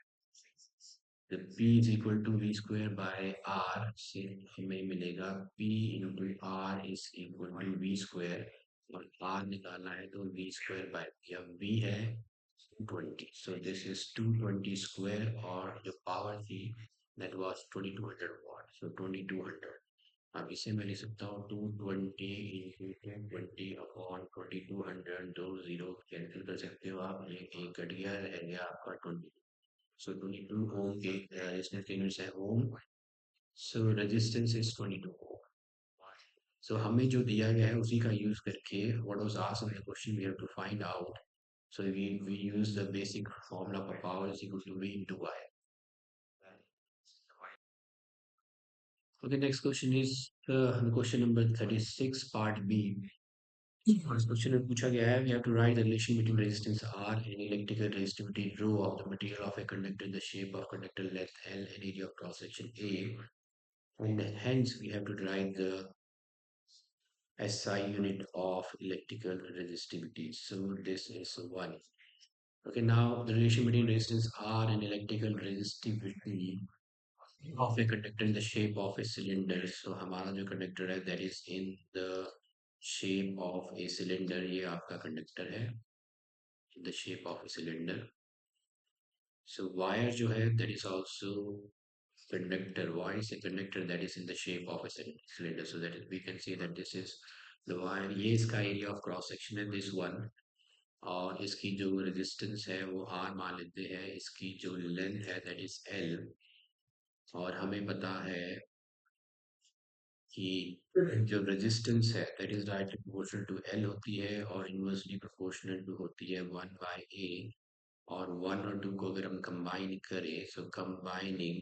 तो P is equal to V square by R से हमें मिलेगा P into R is equal to V square, और R निकालना है तो V स्क्वायर बाय, या V है 220, सो दिस इज 220 स्क्वायर, और जो पावर थी दैट वाज 2200 वाट, सो 2200। अब इसे मैं लिख सकता हूँ 220 इंटू 220 अपॉन 2200, दो जीरो कैंसिल कर सकते हो आप, ये एक कट गया, रह गया आपका 20। सो 22 ओम के रेजिस्टेंस के यूनिट्स है ओम। सो रेजिस्टेंस इज 22 ओम। सो हमें जो दिया गया है उसी का यूज करके, what was asked in the question, we have to find out. So we use the basic formula for power is equal to V into I। Okay, next question is question number 36, part B. इस question में पूछा गया है, we have to write the relation between resistance R and electrical resistivity rho of the material of a conductor in the shape of conductor length L and area of cross section A, and hence we have to write the SI unit of electrical resistivity. So this is one. Okay, now the relation between resistance R and electrical resistivity of a conductor in the shape of a cylinder. So हमारा जो conductor है that is in the shape of a cylinder, ये आपका conductor है in the shape of a cylinder. So wire जो है that is also conductor. Wire is a conductor that is in the shape of a cylinder. So that is, we can say that this is the wire. ये इसका area of cross section है this one. और इसकी जो resistance है वो R मान लेते हैं, इसकी जो लेंथ है दैट इज L, और हमें पता है कि जो रेजिस्टेंस है that is directly proportional to L होती है और इनवर्सली प्रोपोर्शनल टू होती है 1/A। और वन और टू को अगर हम कंबाइन करें, so combining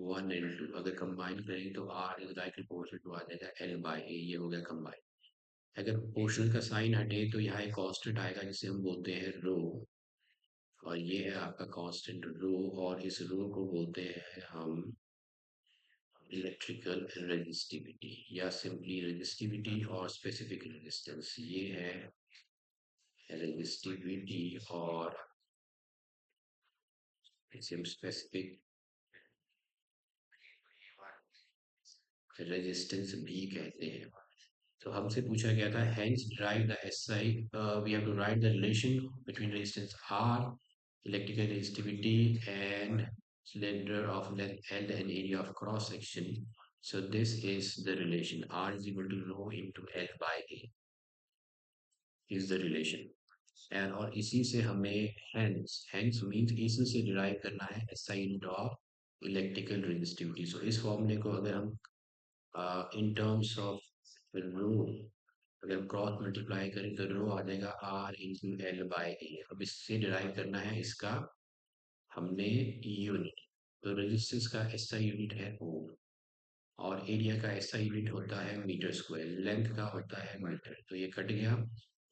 one and two अगर कंबाइन करें तो R is directly proportional to आ जाएगा L/A। ये हो गया कंबाइन। अगर प्रोपोर्शनल का साइन हटे तो यहाँ एक कांस्टेंट आएगा जिसे हम बोलते हैं रो, और ये है आपका कांस्टेंट रो, और इस रो को बोलते हैं हम इलेक्ट्रिकल रेजिस्टिविटी या सिंपली रेजिस्टिविटी और स्पेसिफिक रेजिस्टेंस। ये है रेजिस्टिविटी और इसे हम स्पेसिफिक रेजिस्टेंस भी कहते हैं। तो हमसे पूछा गया था hence write the SI, we have to write the relation between resistance R, electrical resistivity and cylinder of length L and area of cross section. So this is the relation, R is equal to rho into L by A is the relation। and और इसी से हमें hence means इसी से derive करना है SI unit of electrical resistivity। so इस फॉर्मूले को अगर हम in terms of rho अगर हम क्रॉस मल्टीप्लाई करें तो रो आ जाएगा R इंटू एल बाई ए। अब इससे डिराइव करना है इसका हमने यूनिट। तो रेजिस्टेंस का एसआई यूनिट है ओम, और एरिया का एसआई यूनिट होता है मीटर स्क्वायर, लेंथ का होता है मीटर। तो ये कट गया,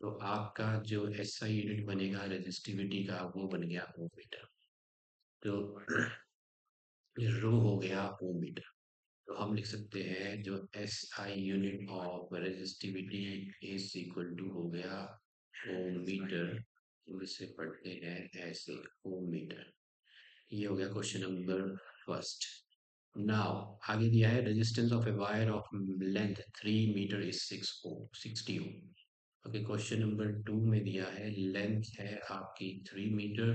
तो आपका जो एसआई यूनिट बनेगा रेजिस्टिविटी का वो बन गया ओम मीटर। तो रो हो गया ओम मीटर। तो हम लिख सकते हैं जो S I unit of resistivity is equal to हो गया ओम मीटर। तो इसे पढ़ते हैं ऐसे ओम मीटर। ये हो गया क्वेश्चन नंबर फर्स्ट। नाउ आगे दिया है resistance of a wire of length 3 metre is 60 ohm. Okay, question number 2 में दिया है लेंथ है आपकी 3 मीटर,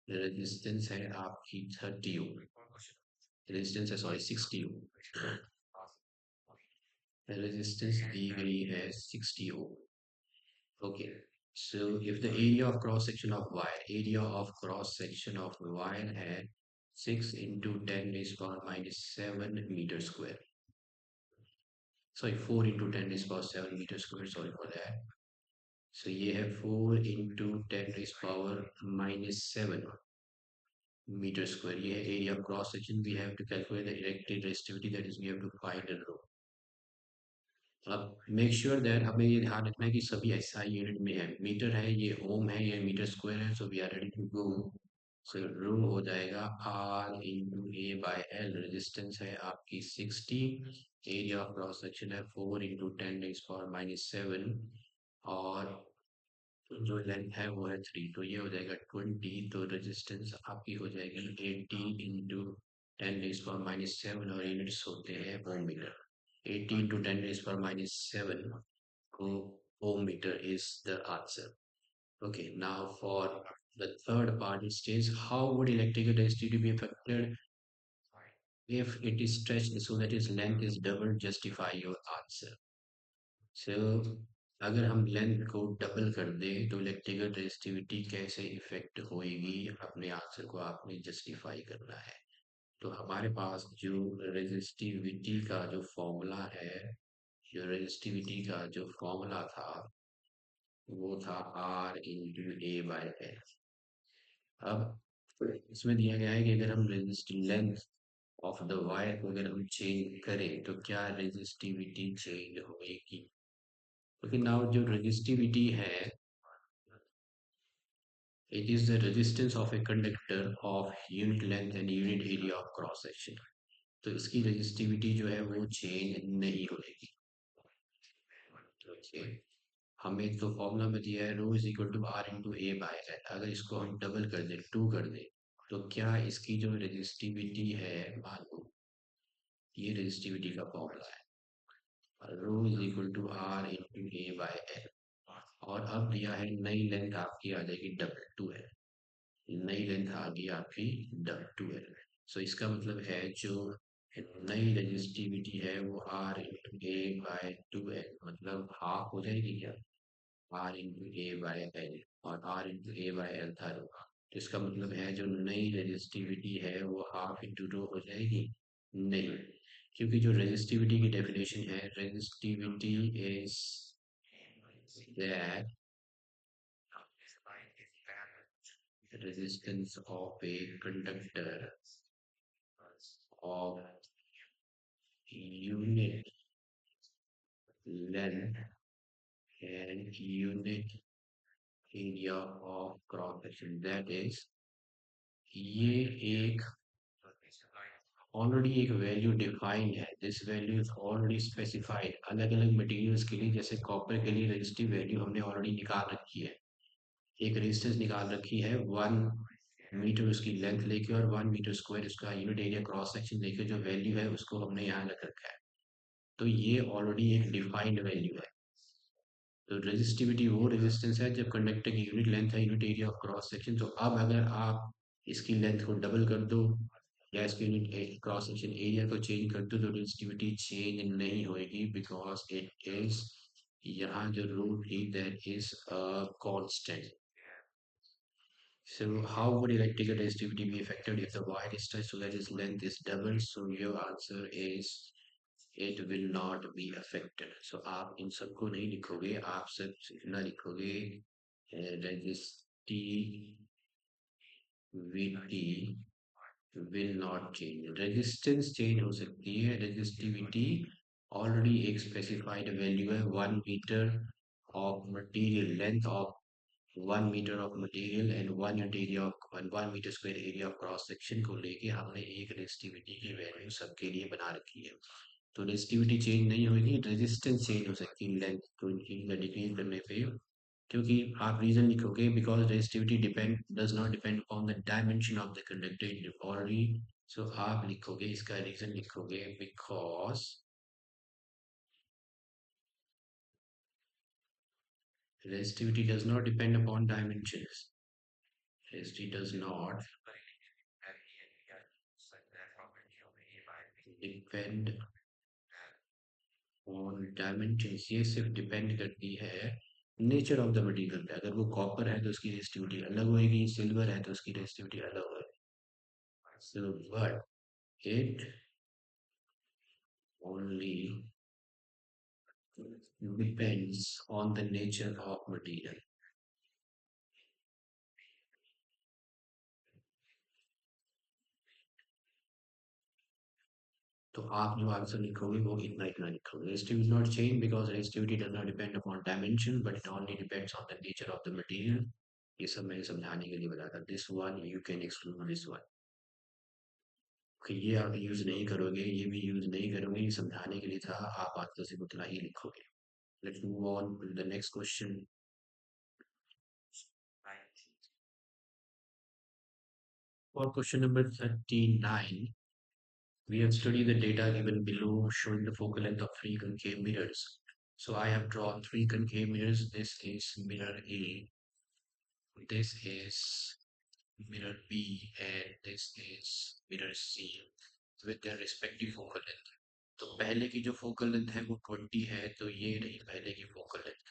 रेजिस्टेंस है आपकी 30 ओम, रेजिस्टेंस है सॉरी 60 ओम, रेजिस्टेंस दी गई है 60 ohm. Okay, so if the area of cross section of wire, area of cross section of wire है 6 into 10 raised power minus 7 meter square, sorry 4 into 10 raised power 7 meter square, sorry for that। so ये है 4 into 10 raised power minus 7 meter square। ये है area of cross section। we have to calculate the electric resistivity, that is we have to find the rho। अब make sure that हमें ये ध्यान रखना है कि सभी एसआई यूनिट में है, मीटर है, ये ओम है, ये मीटर स्क्वायर है। So we are ready to go. So rho हो जाएगा R into A by L, resistance है आपकी 60, एरिया ऑफ क्रॉस सेक्शन है 4 इंटू 10 रेज़ पावर माइनस 7, और जो लेंथ है वो है 3, तो ये हो जाएगा 20। तो रेजिस्टेंस आपकी हो जाएगी 80 इंटू 10 रेज़ पावर माइनस 7, और यूनिट्स होते हैं ओम metre. 80 into 10 raised power minus 7 ohm meter is the answer। Okay, now for the third part, it states how would electrical resistivity be affected if it is stretched so that its length is double? Justify your answer। So अगर हम length को double कर दें तो electrical resistivity कैसे effect होएगी, अपने answer को आपने जस्टिफाई करना है। तो हमारे पास जो रेजिस्टिविटी का जो फॉर्मूला है, जो रेजिस्टिविटी का जो फॉर्मूला था वो था R into A by L. अब इसमें दिया गया है कि अगर हम resist length of the wire को अगर हम चेंज करें तो क्या रेजिस्टिविटी चेंज होगी? क्योंकि नाउ जो रेजिस्टिविटी है, it is the resistance of a conductor of unit length and unit area of cross section. तो इसकी रेजिस्टिविटी जो है वो चेंज नहीं होगी। ओके, हमें तो फॉर्मूला में दिया है rho is equal to R into A by L. अगर इसको हम डबल कर दें, टू कर दें, तो क्या इसकी जो रेजिस्टिविटी है, मान लो ये रेजिस्टिविटी का फॉर्मूला है, rho is equal to R into A by L. और अब दिया है नई लेंथ आपकी आ जाएगी डबल टू एल। नई लेंथ आ गई आपकी डबल टू एल। सो इसका मतलब है जो नई रेजिस्टिविटी है वो R into A by two L, मतलब हाफ हो जाएगी क्या, R into A by L. और R into A by L था रो, तो इसका मतलब है जो नई रेजिस्टिविटी है वो हाफ इंटू रो हो जाएगी। नहीं, क्योंकि जो रेजिस्टिविटी की डेफिनेशन है, resistivity is that resistance of a conductor of unit length and unit area of cross section, that is ये एक ऑलरेडी एक वैल्यू डिफाइंड है, this value is already specified. अलग अलग मटेरियल्स के लिए, जैसे कॉपर के लिए रजिस्टिव वैल्यू हमने ऑलरेडी निकाल रखी है, एक रेजिस्टेंस निकाल रखी है 1 मीटर उसकी लेंथ लेके और 1 मीटर स्क्वायर उसका यूनिट एरिया क्रॉस सेक्शन लेके, जो वैल्यू है उसको हमने यहाँ रख रखा है। तो ये ऑलरेडी एक डिफाइंड वैल्यू है। तो रेजिस्टिविटी वो रेजिस्टेंस है जब कंडक्टर की यूनिट लेंथ है unit area of cross section. तो अब अगर आप इसकी लेंथ को डबल कर दो या इसके यूनिट क्रॉस सेक्शन एरिया को चेंज कर दो, तो रेजिस्टिविटी चेंज नहीं होगी, बिकॉज इट इज, यहाँ जो रूल थी that is a constant. So how would electrical resistivity be affected if the wire is stretched so that its length is double? So your answer is it will not be affected. So आप इन सबको नहीं लिखोगे, आप सब इतना लिखोगे resistivity will not change. Resistance change हो सकती है, रेजिस्टिविटी ऑलरेडी एक स्पेसिफाइड वैल्यू है, 1 metre of material length of 1 metre of material and 1 unit area of 1 metre square area of cross section को लेके हमने एक रेजिस्टिविटी की वैल्यू सबके लिए बना रखी है। तो रेजिस्टिविटी चेंज नहीं होगी, रेजिस्टेंस चेंज हो सकती है लेंथ को इंक्रीज या डिक्रीज करने पे। क्योंकि आप रीजन लिखोगे because resistivity depend does not depend upon the dimension of the conductor already. So आप लिखोगे, इसका रीजन लिखोगे because resistivity does not depend upon dimensions. Resistivity does not depend on dimensions, ये सिर्फ डिपेंड करती है नेचर ऑफ द मटेरियल पे। अगर वो कॉपर है तो उसकी रेजिस्टिविटी अलग होगी, सिल्वर है तो उसकी रेजिस्टिविटी अलग होगी। So but it only depends on the nature of material। तो आप जो आंसर लिखोगे वो इतना इतना लिखोगे, resistivity is not change because resistivity does not depend upon dimension but it only depends on the nature of the material। ये सब मैंने समझाने के लिए बताया था। This one you can exclude this one, ये आप यूज नहीं करोगे, ये भी यूज नहीं करोगे, ये समझाने के लिए था, आप आंसर सिर्फ उतना ही लिखोगे। Let's move on to the next question. For question number 39, we have studied the data given below showing the focal length of three concave mirrors. So I have drawn three concave mirrors. This is mirror A, this is mirror B, and this is mirror C with their respective focal length। तो पहले की जो focal length है वो 20 है, तो ये रही पहले की फोकल लेंथ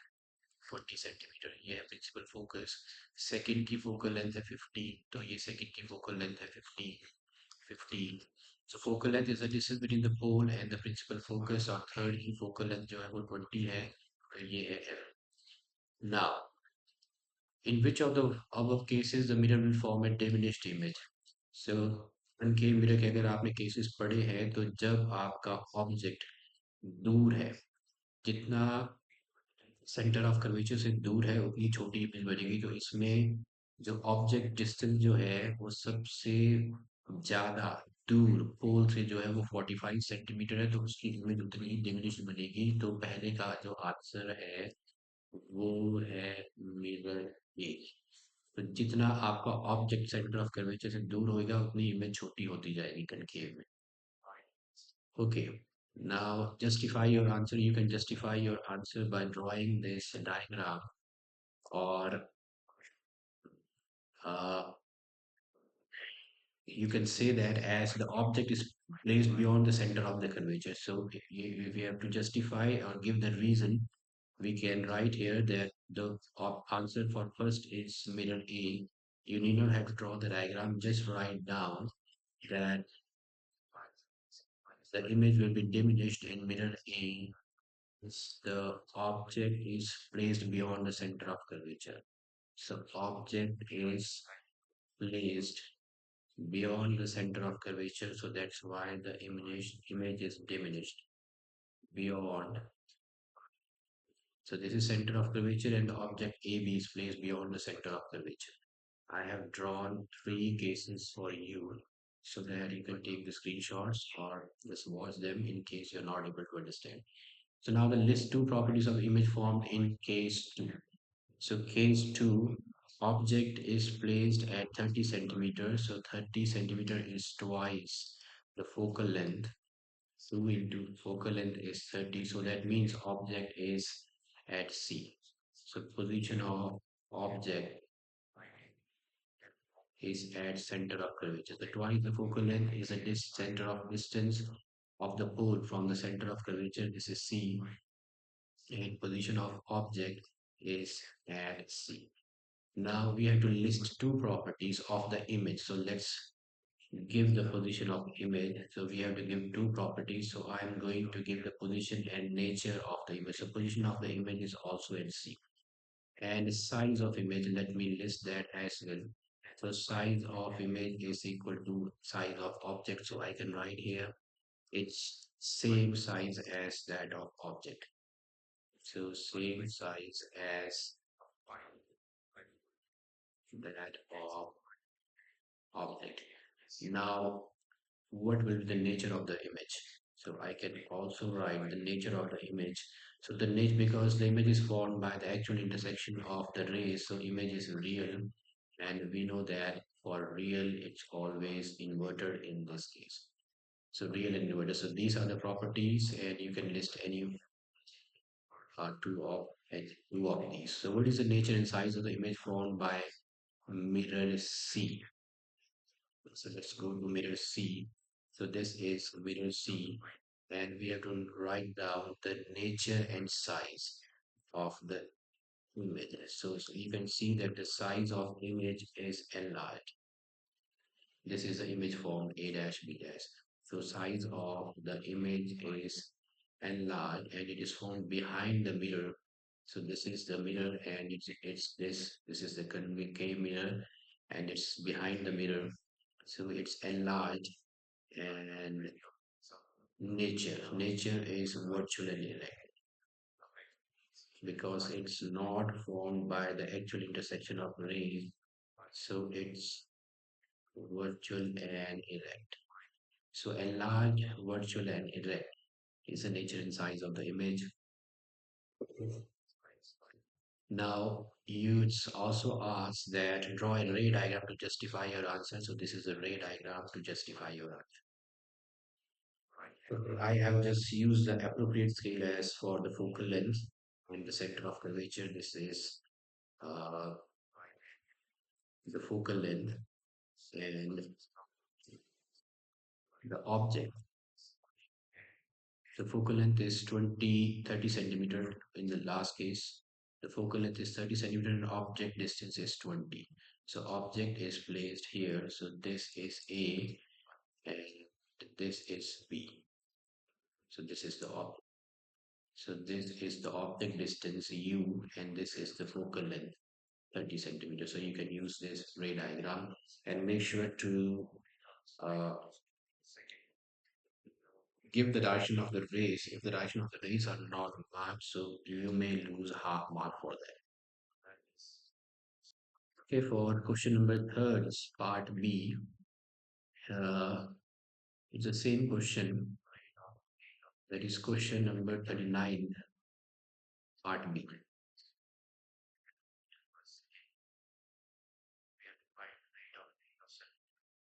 40 सेंटीमीटर, ये है प्रिंसिपल फोकस। सेकंड की फोकल लेंथ है 50, तो ये सेकंड की फोकल लेंथ है 50। So focal length is the distance between the pole and the principal focus, और थर्ड की फोकल लेंथ जो है वो 20 है, तो ये है F। Now, in which of the above cases the mirror will form a diminished image? So concave mirror के अगर आपने केसेस पढ़े हैं तो जब आपका ऑब्जेक्ट दूर है, जितना सेंटर ऑफ कर्वेचर से दूर है उतनी छोटी इमेज बनेगी। तो इसमें जो ऑब्जेक्ट डिस्टेंस जो है वो सबसे ज़्यादा दूर पोल से जो है वो 45 सेंटीमीटर है, तो उसकी इमेज उतनी ही डिमिनिश बनेगी। तो पहले का जो आंसर है वो है मिरर ए। तो जितना आपका ऑब्जेक्ट सेंटर ऑफ कर्वेचर से दूर होगा उतनी इमेज छोटी होती जाएगी कनकेव में। Okay, now justify your answer. You can justify your answer by drawing this diagram, or uh, you can say that as the object is placed beyond the center of the curvature. So if you have to justify or give the reason, we can write here that the answer for first is mirror A. You need not have to draw the diagram, just write down that the image will be diminished in mirror A is the object is placed beyond the center of curvature. So object is placed beyond the center of curvature, so that's why the image is diminished beyond. So this is center of curvature and the object AB is placed beyond the center of curvature. I have drawn three cases for you so that you can take the screenshots or just watch them in case you're not able to understand. So now the list two properties of image formed in case two. So case 2, object is placed at 30 centimeters. So 30 centimeter is twice the focal length. 2 into focal length is 30. So that means object is at C. So position of object is at center of curvature. The twice the focal length is the center of distance of the pole from the center of curvature. This is C, and position of object is at C. Now we have to list two properties of the image. So let's give the position of image. So we have to give two properties. So I am going to give the position and nature of the image. So position of the image is also at C. And size of image, let me list that as well. So size of image is equal to size of object. So I can write here it's same size as that of object. So same size as that of object. Now, what will be the nature of the image? So I can also write the nature of the image. So the nature, because the image is formed by the actual intersection of the rays, so image is real, and we know that for real, it's always inverted in this case. So real and inverted. So these are the properties, and you can list any two of two of these. So what is the nature and size of the image formed by mirror C? So let's go to mirror C. So this is mirror C, and we have to write down the nature and size of the image. So you can see that the size of image is enlarged. This is the image form A dash B dash. So size of the image is enlarged and it is formed behind the mirror. So this is the mirror and it's this is the concave mirror and it's behind the mirror. So it's enlarged and nature is virtual and erect because it's not formed by the actual intersection of rays, so it's virtual and erect. So enlarged, virtual and erect is the nature and size of the image. Now you also ask that draw a ray diagram to justify your answer. So this is a ray diagram to justify your answer. I have just used the appropriate scale as for the focal length and the center of curvature. This is uh, the focal length and the object. The focal length is 30 centimeter in the last case. The focal length is 30 centimeter and object distance is 20. So object is placed here. So this is A and this is B. So this is the object. So this is the object distance U and this is the focal length 30 centimeters. So you can use this ray diagram and make sure to uh, give the direction of the race. If the direction of the race are not marked, so you may lose a half mark for that. Okay, for question number third, part B, uh, it's the same question. That is question number 39, part B.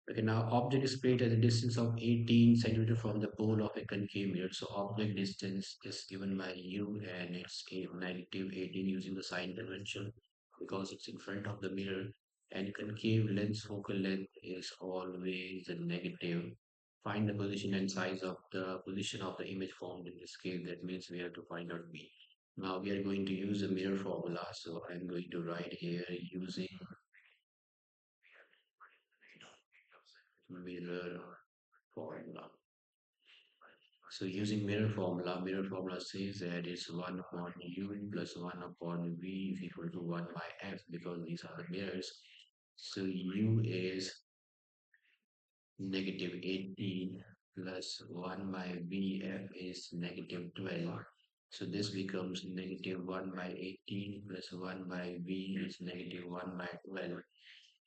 Okay, now object is placed at a distance of 18 centimeter from the pole of a concave mirror. So object distance is given by u and it's a negative 18 using the sign convention because it's in front of the mirror. And concave lens focal length is always a negative. Find the position and size of the position of the image formed in this case. That means we have to find out B. Now we are going to use a mirror formula. So I'm going to write here using mirror formula. So using mirror formula says that it's 1 upon u plus 1 upon v is equal to 1 by f because these are the mirrors. So u is negative 18 plus 1 by vf is negative 12. So this becomes negative 1 by 18 plus 1 by v is negative 1 by 12.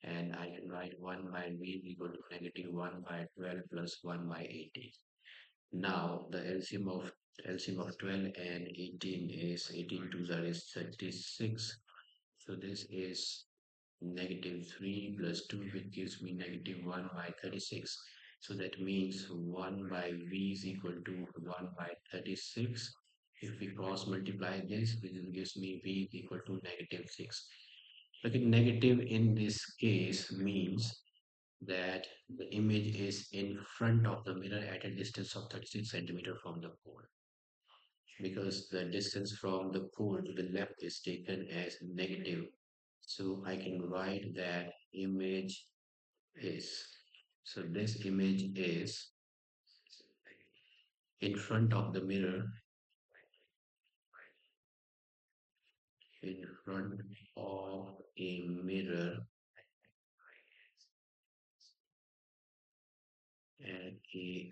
And I can write 1 by v is equal to negative 1 by 12 plus 1 by 18. Now the LCM of 12 and 18 is 18 to the is 36. So this is negative 3 plus 2 which gives me negative 1 by 36. So that means 1 by v is equal to 1 by 36. If we cross multiply this, this gives me v is equal to negative 6. Okay, negative in this case means that the image is in front of the mirror at a distance of 36 centimeter from the pole because the distance from the pole to the left is taken as negative. So I can write that image is. So this image is in front of the mirror, in front of a mirror at a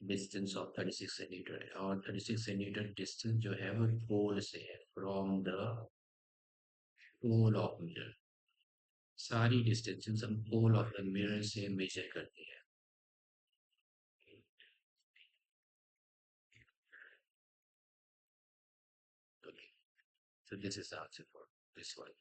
distance of 36 centimeter और 36 centimeter distance जो है वो pole से है from the pole of mirror. सारी distances हम pole of the mirror से measure करते हैं. Okay, so this is the answer for this one.